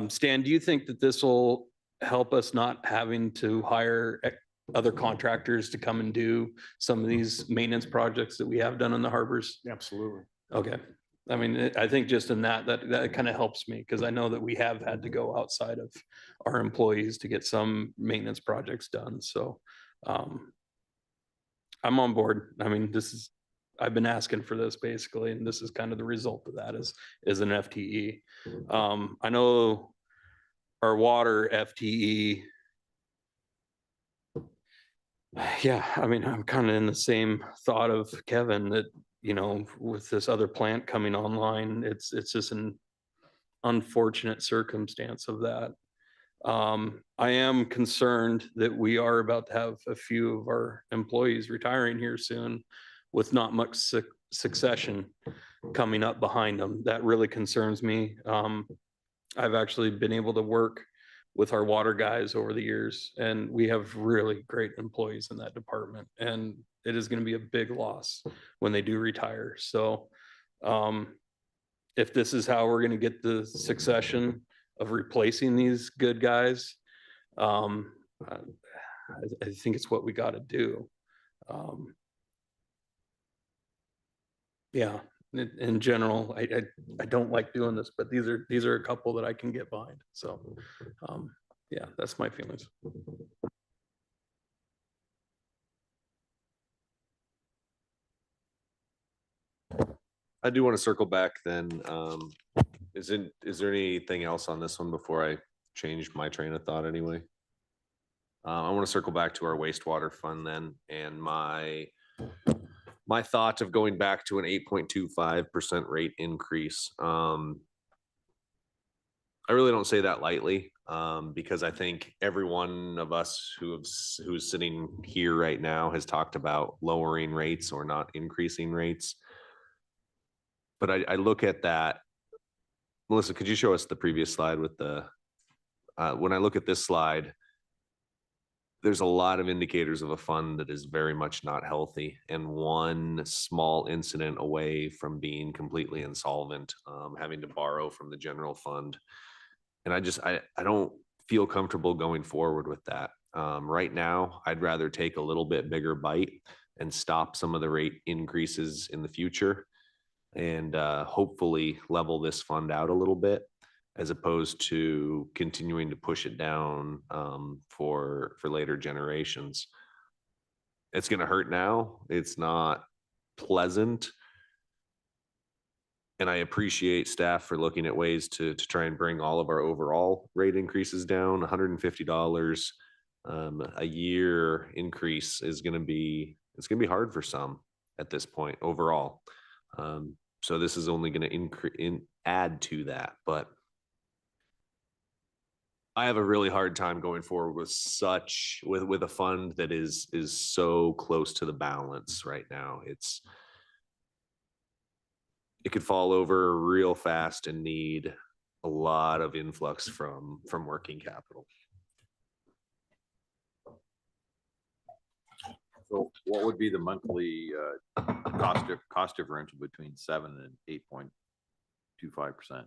[SPEAKER 7] Stan, do you think that this will help us not having to hire other contractors to come and do some of these maintenance projects that we have done in the harbors?
[SPEAKER 11] Absolutely.
[SPEAKER 7] Okay. I mean, I think just in that kind of helps me because I know that we have had to go outside of our employees to get some maintenance projects done. So I'm on board. I mean, I've been asking for this basically, and this is kind of the result of that is an FTE. I know our water FTE. Yeah, I mean, I'm kind of in the same thought of Kevin that, with this other plant coming online, it's just an unfortunate circumstance of that. I am concerned that we are about to have a few of our employees retiring here soon with not much succession coming up behind them. That really concerns me. I've actually been able to work with our water guys over the years, and we have really great employees in that department, and it is going to be a big loss when they do retire. So if this is how we're going to get the succession of replacing these good guys, I think it's what we got to do. Yeah, in general, I don't like doing this, but these are a couple that I can get behind. So yeah, that's my feelings.
[SPEAKER 5] I do want to circle back then. Is there anything else on this one before I change my train of thought anyway? I want to circle back to our wastewater fund then, and my thought of going back to an 8.25% rate increase. I really don't say that lightly, because I think every one of us who's sitting here right now has talked about lowering rates or not increasing rates. But I look at that. Melissa, could you show us the previous slide with when I look at this slide, there's a lot of indicators of a fund that is very much not healthy and one small incident away from being completely insolvent, having to borrow from the general fund. And I don't feel comfortable going forward with that. Right now, I'd rather take a little bit bigger bite and stop some of the rate increases in the future and hopefully level this fund out a little bit, as opposed to continuing to push it down for later generations. It's going to hurt now. It's not pleasant. And I appreciate staff for looking at ways to try and bring all of our overall rate increases down. $150 a year increase is going to be hard for some at this point overall. So this is only going to add to that, but I have a really hard time going forward with a fund that is so close to the balance right now. It could fall over real fast and need a lot of influx from working capital.
[SPEAKER 8] So what would be the monthly cost differential between 7 and 8.25%?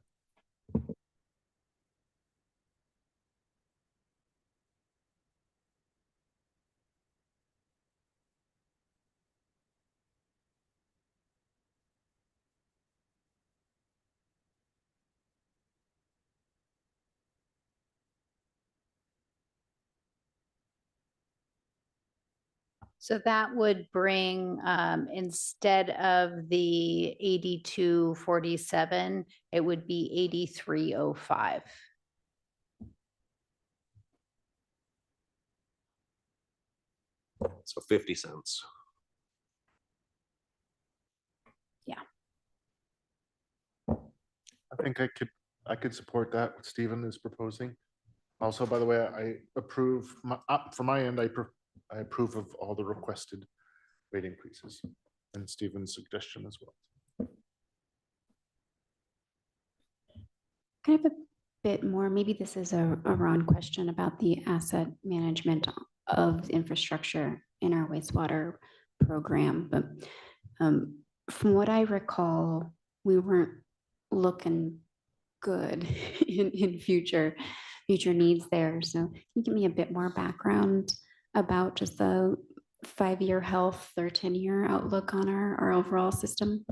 [SPEAKER 4] So that would bring, instead of the 82.47, it would be 83.05.
[SPEAKER 5] So 50 cents.
[SPEAKER 1] I think I could support that, what Stephen is proposing. Also, by the way, I approve, from my end, I approve of all the requested rate increases and Stephen's suggestion as well.
[SPEAKER 6] Kind of a bit more, maybe this is a Ron question about the asset management of infrastructure in our wastewater program, but from what I recall, we weren't looking good in future needs there. So can you give me a bit more background about just the 5-year health or 10-year outlook on our overall system?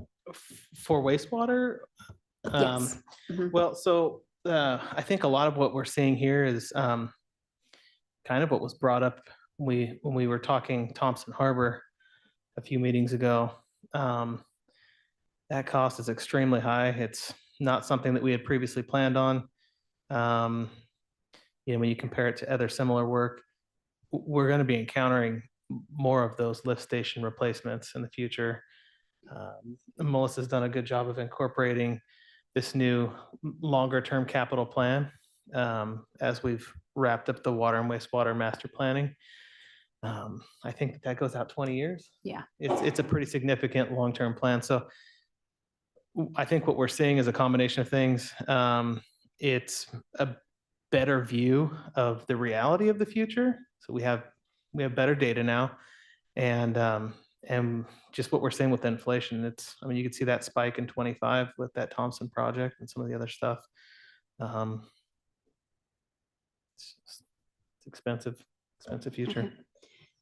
[SPEAKER 10] For wastewater?
[SPEAKER 6] Yes. Mhm.
[SPEAKER 10] Well, so I think a lot of what we're seeing here is kind of what was brought up when we were talking Thompson Harbor a few meetings ago. That cost is extremely high. It's not something that we had previously planned on. When you compare it to other similar work, we're going to be encountering more of those lift station replacements in the future. Melissa's done a good job of incorporating this new longer-term capital plan as we've wrapped up the water and wastewater master planning. I think that goes out 20 years.
[SPEAKER 4] Yeah.
[SPEAKER 10] It's a pretty significant long-term plan. So I think what we're seeing is a combination of things. It's a better view of the reality of the future. So we have better data now, and just what we're seeing with inflation. I mean, you can see that spike in 25 with that Thompson project and some of the other stuff. It's expensive future.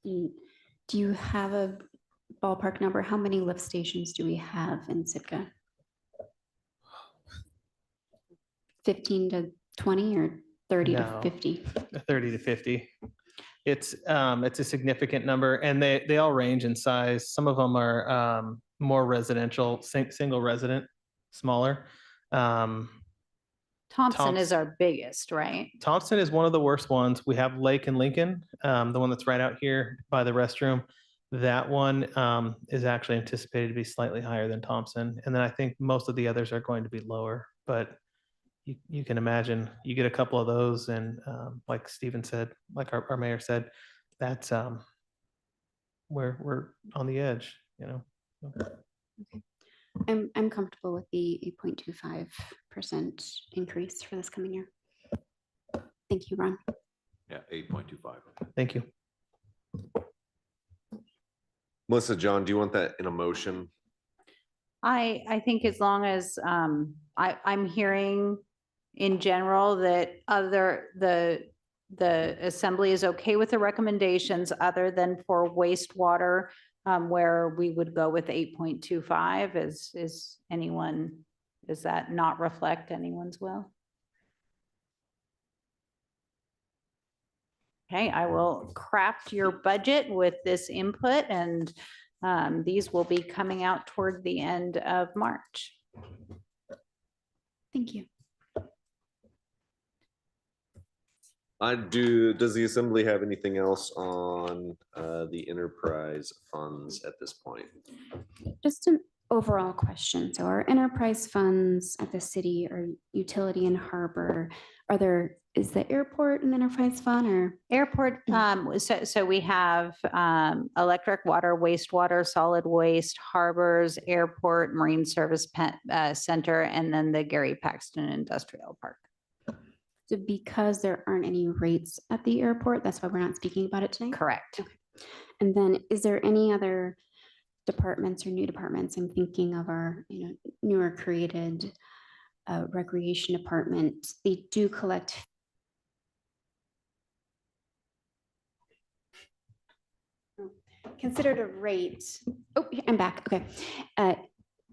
[SPEAKER 6] Okay. Do you have a ballpark number? How many lift stations do we have in Sitka? 15 to 20 or 30 to
[SPEAKER 10] No.
[SPEAKER 6] 50?
[SPEAKER 10] 30 to 50. It's a significant number, and they all range in size. Some of them are more residential, single resident, smaller.
[SPEAKER 4] Thompson is our biggest, right?
[SPEAKER 10] Thompson is one of the worst ones. We have Lake and Lincoln, the one that's right out here by the restroom. That one is actually anticipated to be slightly higher than Thompson. And then I think most of the others are going to be lower, but you can imagine you get a couple of those, and like Stephen said, like our mayor said, that's we're on the edge,
[SPEAKER 6] Okay. I'm comfortable with the 8.25% increase for this coming year. Thank you, Ron.
[SPEAKER 8] Yeah, 8.25.
[SPEAKER 10] Thank you.
[SPEAKER 5] Melissa, John, do you want that in a motion?
[SPEAKER 4] I think as long as I'm hearing in general that the assembly is okay with the recommendations other than for wastewater, where we would go with 8.25. Does that not reflect anyone's will? Okay, I will craft your budget with this input, and these will be coming out toward the end of March.
[SPEAKER 6] Thank you.
[SPEAKER 5] Does the assembly have anything else on the enterprise funds at this point?
[SPEAKER 6] Just an overall question. So our enterprise funds at the city or utility and harbor, is the airport an enterprise fund or?
[SPEAKER 4] Airport, so we have electric, water, wastewater, solid waste, harbors, airport, marine service center, and then the Gary Paxton Industrial Park.
[SPEAKER 6] So because there aren't any rates at the airport, that's why we're not speaking about it tonight?
[SPEAKER 4] Correct.
[SPEAKER 6] And then is there any other departments or new departments? I'm thinking of our, newer created recreation department. They do collect. Considered a rate. Oh, I'm back. Okay.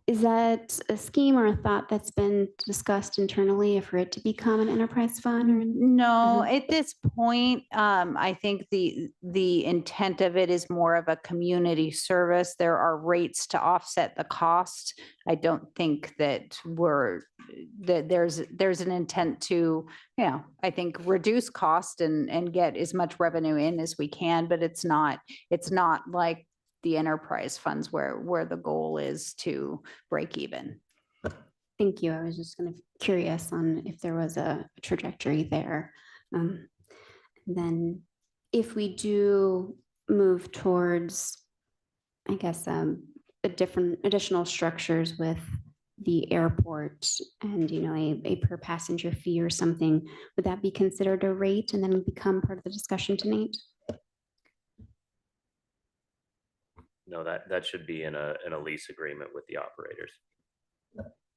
[SPEAKER 6] Is that a scheme or a thought that's been discussed internally for it to become an enterprise fund? Or?
[SPEAKER 4] No, at this point, I think the intent of it is more of a community service. There are rates to offset the cost. I don't think that there's an intent to, I think reduce cost and get as much revenue in as we can, but it's not like the enterprise funds where the goal is to break even.
[SPEAKER 6] Thank you. I was just kind of curious on if there was a trajectory there. Then if we do move towards, I guess, additional structures with the airport and, a per passenger fee or something, would that be considered a rate and then become part of the discussion tonight?
[SPEAKER 3] No, that should be in a lease agreement with the operators.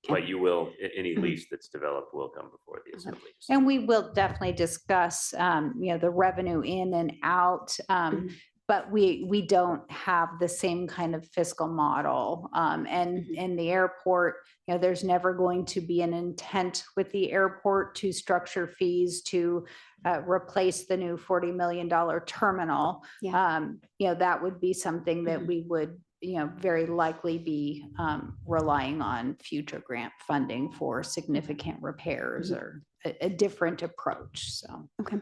[SPEAKER 3] But you will, any lease that's developed will come before the assembly.
[SPEAKER 4] And we will definitely discuss, the revenue in and out. But we don't have the same kind of fiscal model. And in the airport, there's never going to be an intent with the airport to structure fees to replace the new $40 million terminal.
[SPEAKER 6] Yeah.
[SPEAKER 4] That would be something that we would, very likely be relying on future grant funding for significant repairs or a different approach. So.
[SPEAKER 6] Okay,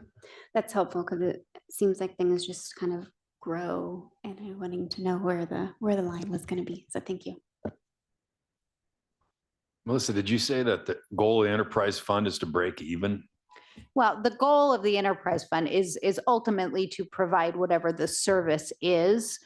[SPEAKER 6] that's helpful because it seems like things just kind of grow and I'm wanting to know where the line was going to be. So thank you.
[SPEAKER 9] Melissa, did you say that the goal of the enterprise fund is to break even?
[SPEAKER 4] Well, the goal of the enterprise fund is ultimately to provide whatever the service is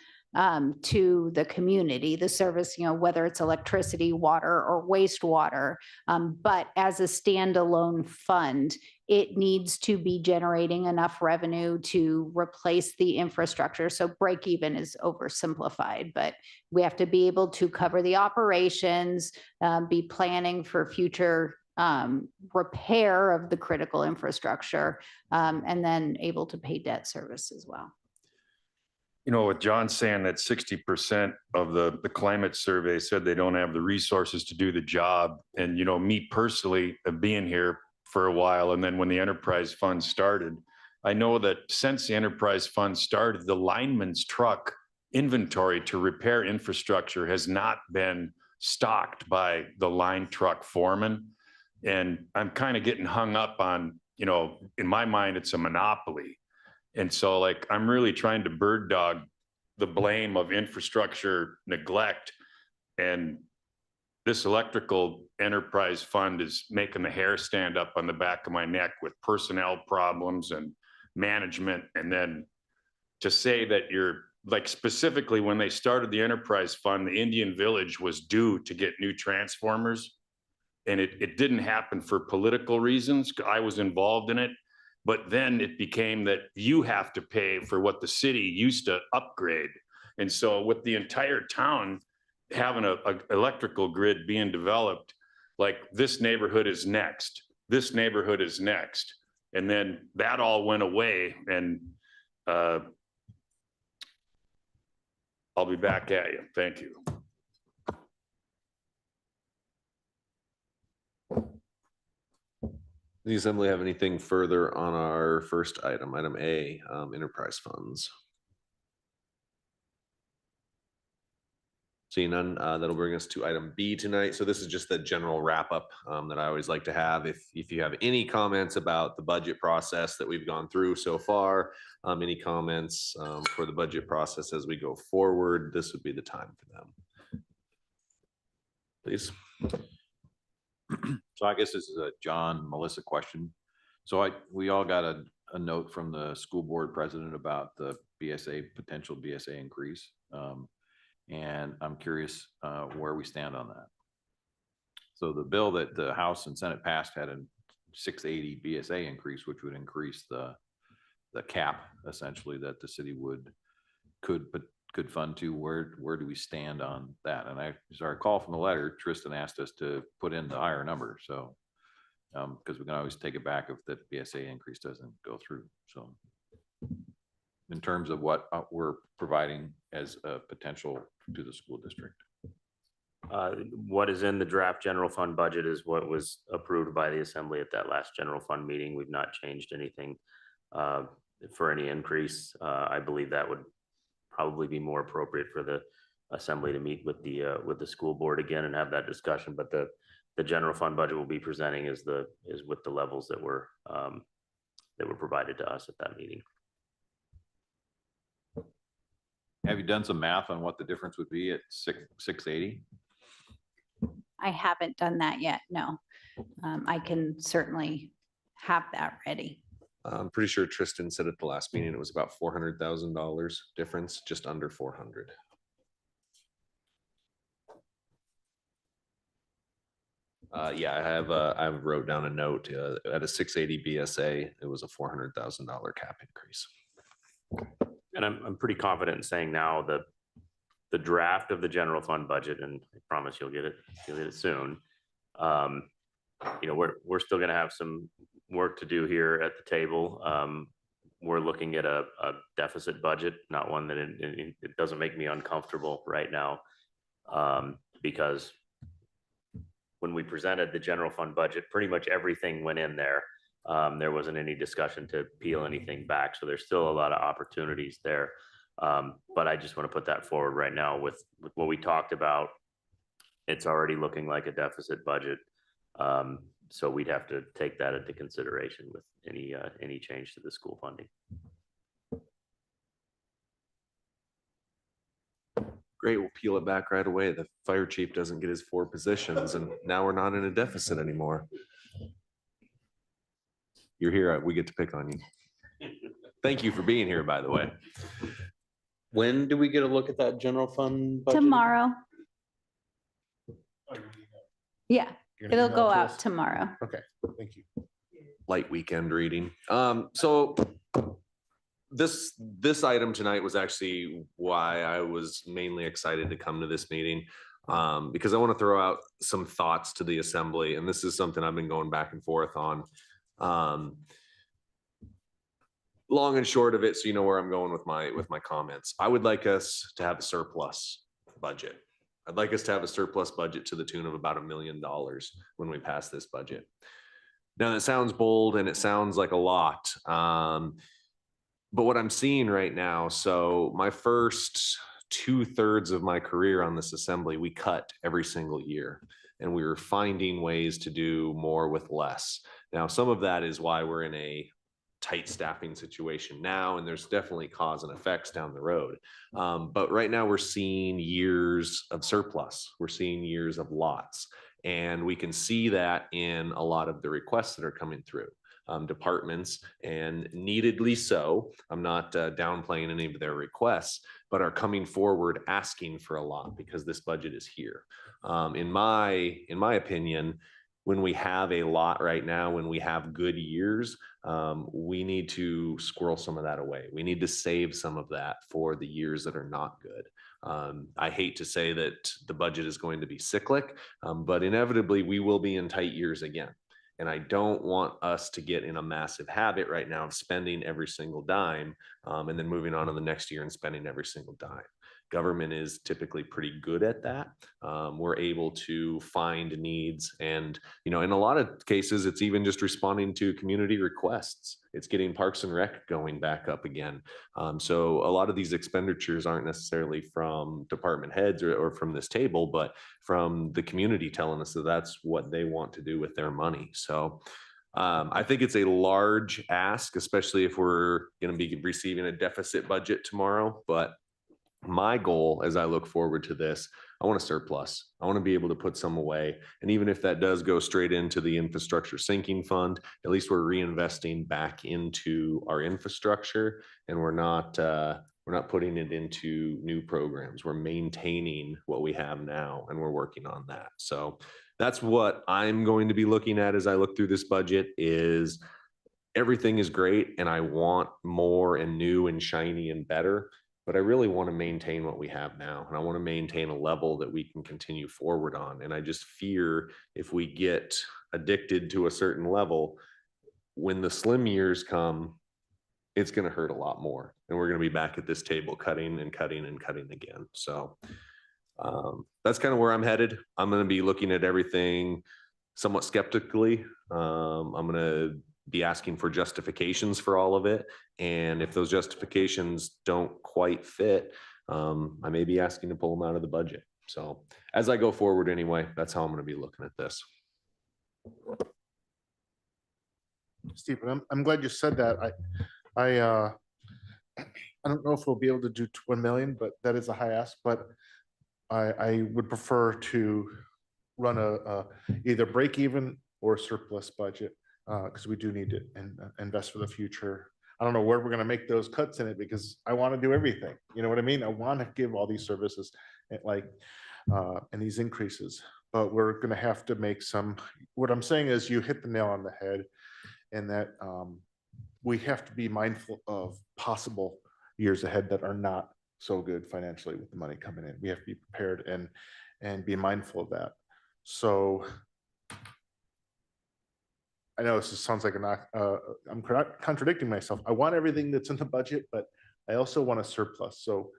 [SPEAKER 4] to the community, the service, whether it's electricity, water, or wastewater. But as a standalone fund, it needs to be generating enough revenue to replace the infrastructure. So break even is oversimplified, but we have to be able to cover the operations, be planning for future repair of the critical infrastructure, and then able to pay debt service as well.
[SPEAKER 9] With John saying that 60% of the climate survey said they don't have the resources to do the job. And, me personally being here for a while. And then when the enterprise fund started, I know that since the enterprise fund started, the lineman's truck inventory to repair infrastructure has not been stocked by the line truck foreman. And I'm kind of getting hung up on, in my mind, it's a monopoly. And so I'm really trying to bird dog the blame of infrastructure neglect. And this electrical enterprise fund is making the hair stand up on the back of my neck with personnel problems and management. And then to say that you're specifically when they started the enterprise fund, the Indian Village was due to get new transformers. And it didn't happen for political reasons. I was involved in it. But then it became that you have to pay for what the city used to upgrade. And so with the entire town having a electrical grid being developed, this neighborhood is next, this neighborhood is next. And then that all went away and I'll be back at you. Thank you.
[SPEAKER 5] Does the assembly have anything further on our first item A, enterprise funds? Seeing none, that'll bring us to item B tonight. So this is just the general wrap up that I always like to have. If you have any comments about the budget process that we've gone through so far, any comments for the budget process as we go forward, this would be the time for them. please.
[SPEAKER 8] So I guess this is a John, Melissa question. So we all got a note from the school board president about the potential BSA increase. And I'm curious where we stand on that. So the bill that the House and Senate passed had a 680 BSA increase, which would increase the cap essentially that the city could fund to. Where do we stand on that? And as I recall from the letter, Tristan asked us to put in the higher number. So because we can always take it back if the BSA increase doesn't go through. So in terms of what we're providing as a potential to the school district.
[SPEAKER 3] What is in the draft general fund budget is what was approved by the assembly at that last general fund meeting. We've not changed anything for any increase. I believe that would probably be more appropriate for the assembly to meet with the school board again and have that discussion. But the general fund budget will be presenting is with the levels that were provided to us at that meeting.
[SPEAKER 8] Have you done some math on what the difference would be at 680?
[SPEAKER 4] I haven't done that yet, no. I can certainly have that ready.
[SPEAKER 5] I'm pretty sure Tristan said at the last meeting, it was about $400,000 difference, just under 400. Yeah, I wrote down a note at a 680 BSA, it was a $400,000 cap increase.
[SPEAKER 3] And I'm pretty confident in saying now that the draft of the general fund budget, and I promise you'll get it soon. We're still gonna have some work to do here at the table. We're looking at a deficit budget, not one that it doesn't make me uncomfortable right now. Because when we presented the general fund budget, pretty much everything went in there. There wasn't any discussion to peel anything back. So there's still a lot of opportunities there. But I just want to put that forward right now with what we talked about. It's already looking like a deficit budget. So we'd have to take that into consideration with any change to the school funding.
[SPEAKER 5] Great, we'll peel it back right away. The fire chief doesn't get his 4 positions and now we're not in a deficit anymore. You're here, we get to pick on you. Thank you for being here, by the way.
[SPEAKER 7] When do we get a look at that general fund budget?
[SPEAKER 4] Tomorrow. Yeah,
[SPEAKER 1] You're gonna
[SPEAKER 4] it'll
[SPEAKER 1] email
[SPEAKER 4] go
[SPEAKER 1] it to
[SPEAKER 4] out
[SPEAKER 1] us?
[SPEAKER 4] tomorrow.
[SPEAKER 1] Okay, thank you.
[SPEAKER 5] Light weekend reading. So this item tonight was actually why I was mainly excited to come to this meeting. Because I want to throw out some thoughts to the assembly, and this is something I've been going back and forth on. Long and short of it, so you know where I'm going with my comments. I would like us to have a surplus budget. I'd like us to have a surplus budget to the tune of about $1 million when we pass this budget. Now that sounds bold and it sounds like a lot. But what I'm seeing right now, so my first 2/3 of my career on this assembly, we cut every single year and we were finding ways to do more with less. Now, some of that is why we're in a tight staffing situation now, and there's definitely cause and effects down the road. But right now we're seeing years of surplus. We're seeing years of lots. And we can see that in a lot of the requests that are coming through. Departments, and neededly so, I'm not downplaying any of their requests, but are coming forward asking for a lot because this budget is here. In my opinion, when we have a lot right now, when we have good years, we need to squirrel some of that away. We need to save some of that for the years that are not good. I hate to say that the budget is going to be cyclic, but inevitably we will be in tight years again. And I don't want us to get in a massive habit right now of spending every single dime and then moving on to the next year and spending every single dime. Government is typically pretty good at that. We're able to find needs, and in a lot of cases, it's even just responding to community requests. It's getting Parks and Rec going back up again. So a lot of these expenditures aren't necessarily from department heads or from this table, but from the community telling us that that's what they want to do with their money. So I think it's a large ask, especially if we're going to be receiving a deficit budget tomorrow, but My goal as I look forward to this, I want a surplus. I want to be able to put some away. And even if that does go straight into the infrastructure sinking fund, at least we're reinvesting back into our infrastructure, and we're not putting it into new programs. We're maintaining what we have now, and we're working on that. So that's what I'm going to be looking at as I look through this budget. Is everything is great and I want more and new and shiny and better, but I really want to maintain what we have now. And I want to maintain a level that we can continue forward on. And I just fear if we get addicted to a certain level, when the slim years come, it's going to hurt a lot more. And we're going to be back at this table cutting and cutting and cutting again. So that's kind of where I'm headed. I'm going to be looking at everything somewhat skeptically. I'm going to be asking for justifications for all of it. And if those justifications don't quite fit, I may be asking to pull them out of the budget. So as I go forward anyway, that's how I'm going to be looking at this.
[SPEAKER 1] Stephen, I'm glad you said that. I don't know if we'll be able to do 1 million, but that is a high ask, but I would prefer to run a either break even or surplus budget, because we do need to invest for the future. I don't know where we're going to make those cuts in it, because I want to do everything. You know what I mean? I want to give all these services and these increases, but we're going to have to make some. What I'm saying is you hit the nail on the head, and that we have to be mindful of possible years ahead that are not so good financially with the money coming in. We have to be prepared and be mindful of that. So I know this sounds like I'm contradicting myself. I want everything that's in the budget, but I also want a surplus. So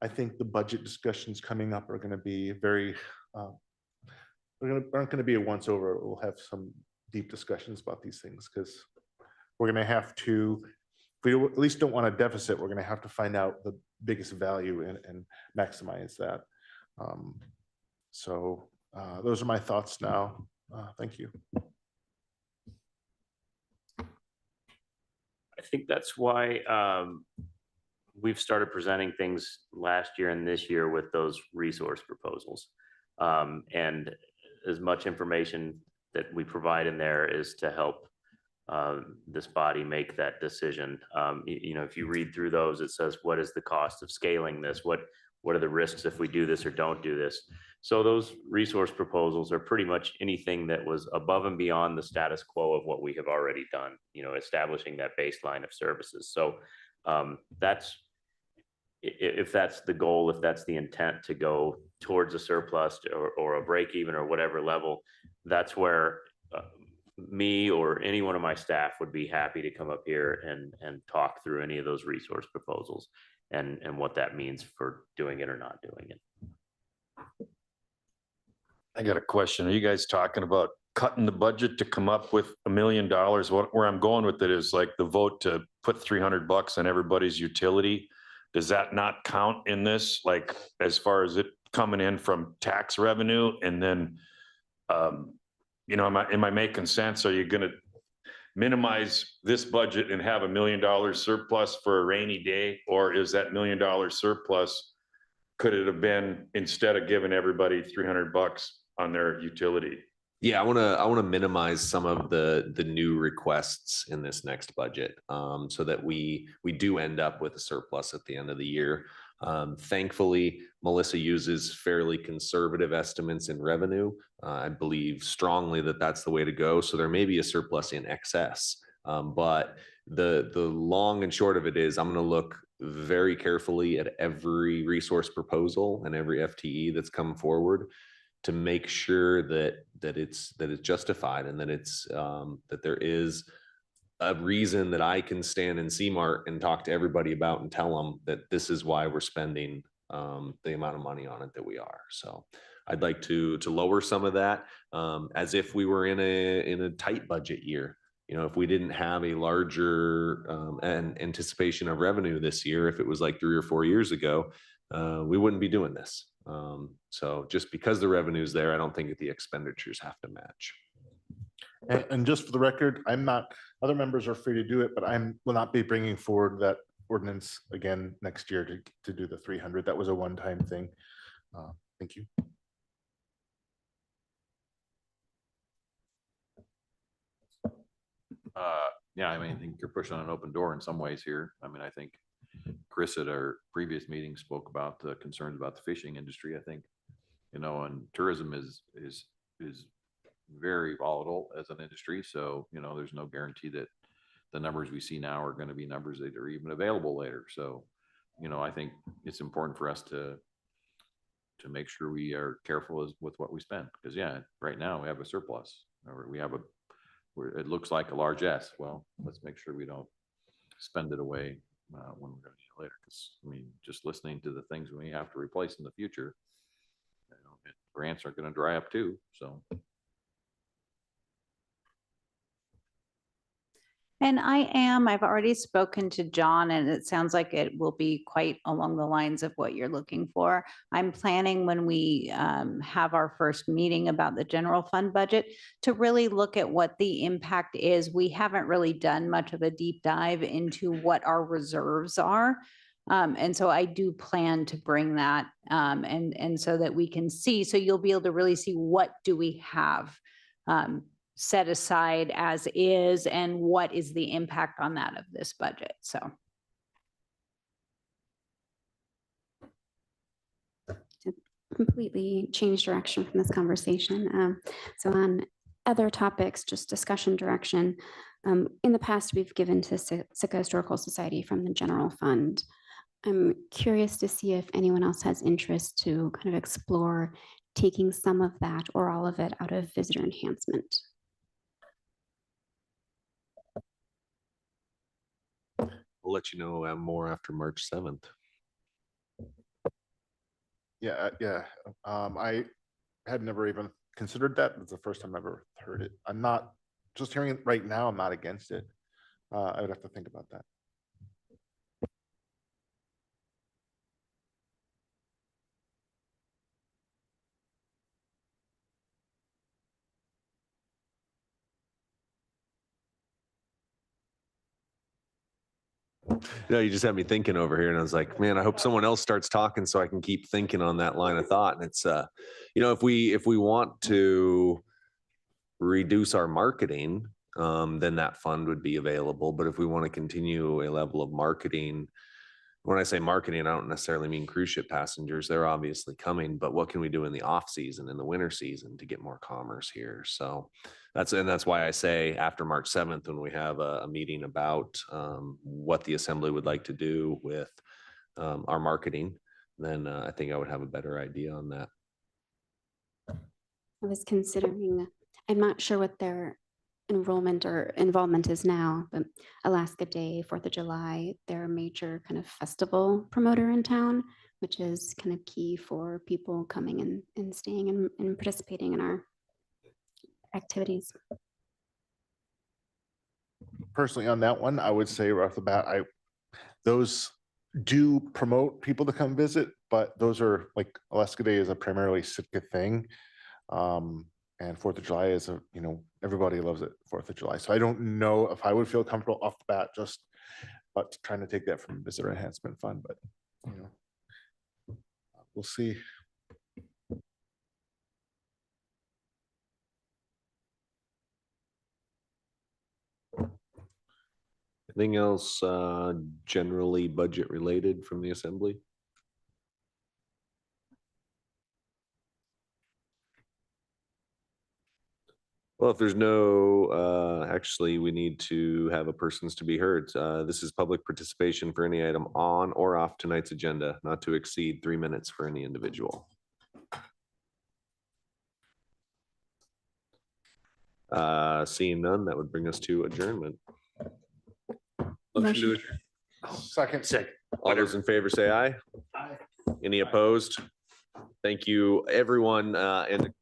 [SPEAKER 1] I think the budget discussions coming up are going to be very, aren't going to be a once over. We'll have some deep discussions about these things, because we're going to have to, if we at least don't want a deficit, we're going to have to find out the biggest value and maximize that. So those are my thoughts now. Thank you.
[SPEAKER 3] I think that's why we've started presenting things last year and this year with those resource proposals. And as much information that we provide in there is to help this body make that decision. You know, if you read through those, it says, what is the cost of scaling this? What are the risks if we do this or don't do this? So those resource proposals are pretty much anything that was above and beyond the status quo of what we have already done, you know, establishing that baseline of services. So that's, if that's the goal, if that's the intent to go towards a surplus or a break even or whatever level, that's where me or any one of my staff would be happy to come up here and talk through any of those resource proposals and what that means for doing it or not doing it.
[SPEAKER 9] I got a question. Are you guys talking about cutting the budget to come up with $1 million? Where I'm going with it is like the vote to put $300 on everybody's utility. Does that not count in this? Like, as far as it coming in from tax revenue? And then, you know, am I making sense? Are you going to minimize this budget and have $1 million surplus for a rainy day? Or is that $1 million surplus, could it have been, instead of giving everybody $300 on their utility?
[SPEAKER 5] Yeah, I want to minimize some of the new requests in this next budget, so that we do end up with a surplus at the end of the year. Thankfully, Melissa uses fairly conservative estimates in revenue. I believe strongly that that's the way to go. So there may be a surplus in excess, but the long and short of it is, I'm going to look very carefully at every resource proposal and every FTE that's come forward to make sure that it's justified, and that it's that there is a reason that I can stand in CMART and talk to everybody about and tell them that this is why we're spending the amount of money on it that we are. So I'd like to lower some of that, as if we were in a tight budget year. You know, if we didn't have a larger anticipation of revenue this year, if it was like 3 or 4 years ago, we wouldn't be doing this. So just because the revenue is there, I don't think that the expenditures have to match.
[SPEAKER 1] And just for the record, I'm not, other members are free to do it, but will not be bringing forward that ordinance again next year to do the 300. That was a one-time thing. Thank you.
[SPEAKER 8] Yeah, I mean, I think you're pushing an open door in some ways here. I mean, I think Chris at our previous meeting spoke about the concerns about the fishing industry. I think, you know, and tourism is very volatile as an industry. So, you know, there's no guarantee that the numbers we see now are going to be numbers that are even available later. So, you know, I think it's important for us to make sure we are careful with what we spend. Because yeah, right now we have a surplus, or we have it looks like a large S. Well, let's make sure we don't spend it away when we're going to need it later. Because I mean, just listening to the things we have to replace in the future, you know, grants are going to dry up too. So.
[SPEAKER 4] And I've already spoken to John, and it sounds like it will be quite along the lines of what you're looking for. I'm planning when we have our first meeting about the general fund budget to really look at what the impact is. We haven't really done much of a deep dive into what our reserves are. And so I do plan to bring that and so that we can see, so you'll be able to really see what do we have set aside as is and what is the impact on that of this budget. So.
[SPEAKER 6] To completely change direction from this conversation. So on other topics, just discussion direction. In the past, we've given to Sitka Historical Society from the general fund. I'm curious to see if anyone else has interest to kind of explore taking some of that or all of it out of visitor enhancement.
[SPEAKER 5] We'll let you know more after March 7th.
[SPEAKER 1] Yeah, yeah. I had never even considered that. It's the first time I've ever heard it. I'm not, just hearing it right now, I'm not against it. I would have to think about that.
[SPEAKER 5] No, you just had me thinking over here, and I was like, man, I hope someone else starts talking so I can keep thinking on that line of thought. And it's, you know, if we want to reduce our marketing, then that fund would be available. But if we want to continue a level of marketing, when I say marketing, I don't necessarily mean cruise ship passengers. They're obviously coming, but what can we do in the off season, in the winter season, to get more commerce here? So that's why I say after March 7th, when we have a meeting about what the assembly would like to do with our marketing, then I think I would have a better idea on that.
[SPEAKER 6] I was considering, I'm not sure what their enrollment or involvement is now, but Alaska Day, 4th of July, they're a major kind of festival promoter in town, which is kind of key for people coming and staying and participating in our activities.
[SPEAKER 1] Personally, on that one, I would say right off the bat, those do promote people to come visit, but those are like Alaska Day is a primarily Sitka thing. And 4th of July is you know, everybody loves it, 4th of July. So I don't know if I would feel comfortable off the bat, but trying to take that from visitor enhancement fund, but you know, we'll see.
[SPEAKER 5] Anything else generally budget related from the assembly? Well, if there's no, actually, we need to have a persons to be heard. This is public participation for any item on or off tonight's agenda, not to exceed 3 minutes for any individual. Seeing none, that would bring us to adjournment. Motion to adjourn.
[SPEAKER 1] Second.
[SPEAKER 5] All those in favor say aye. Any opposed? Thank you, everyone, and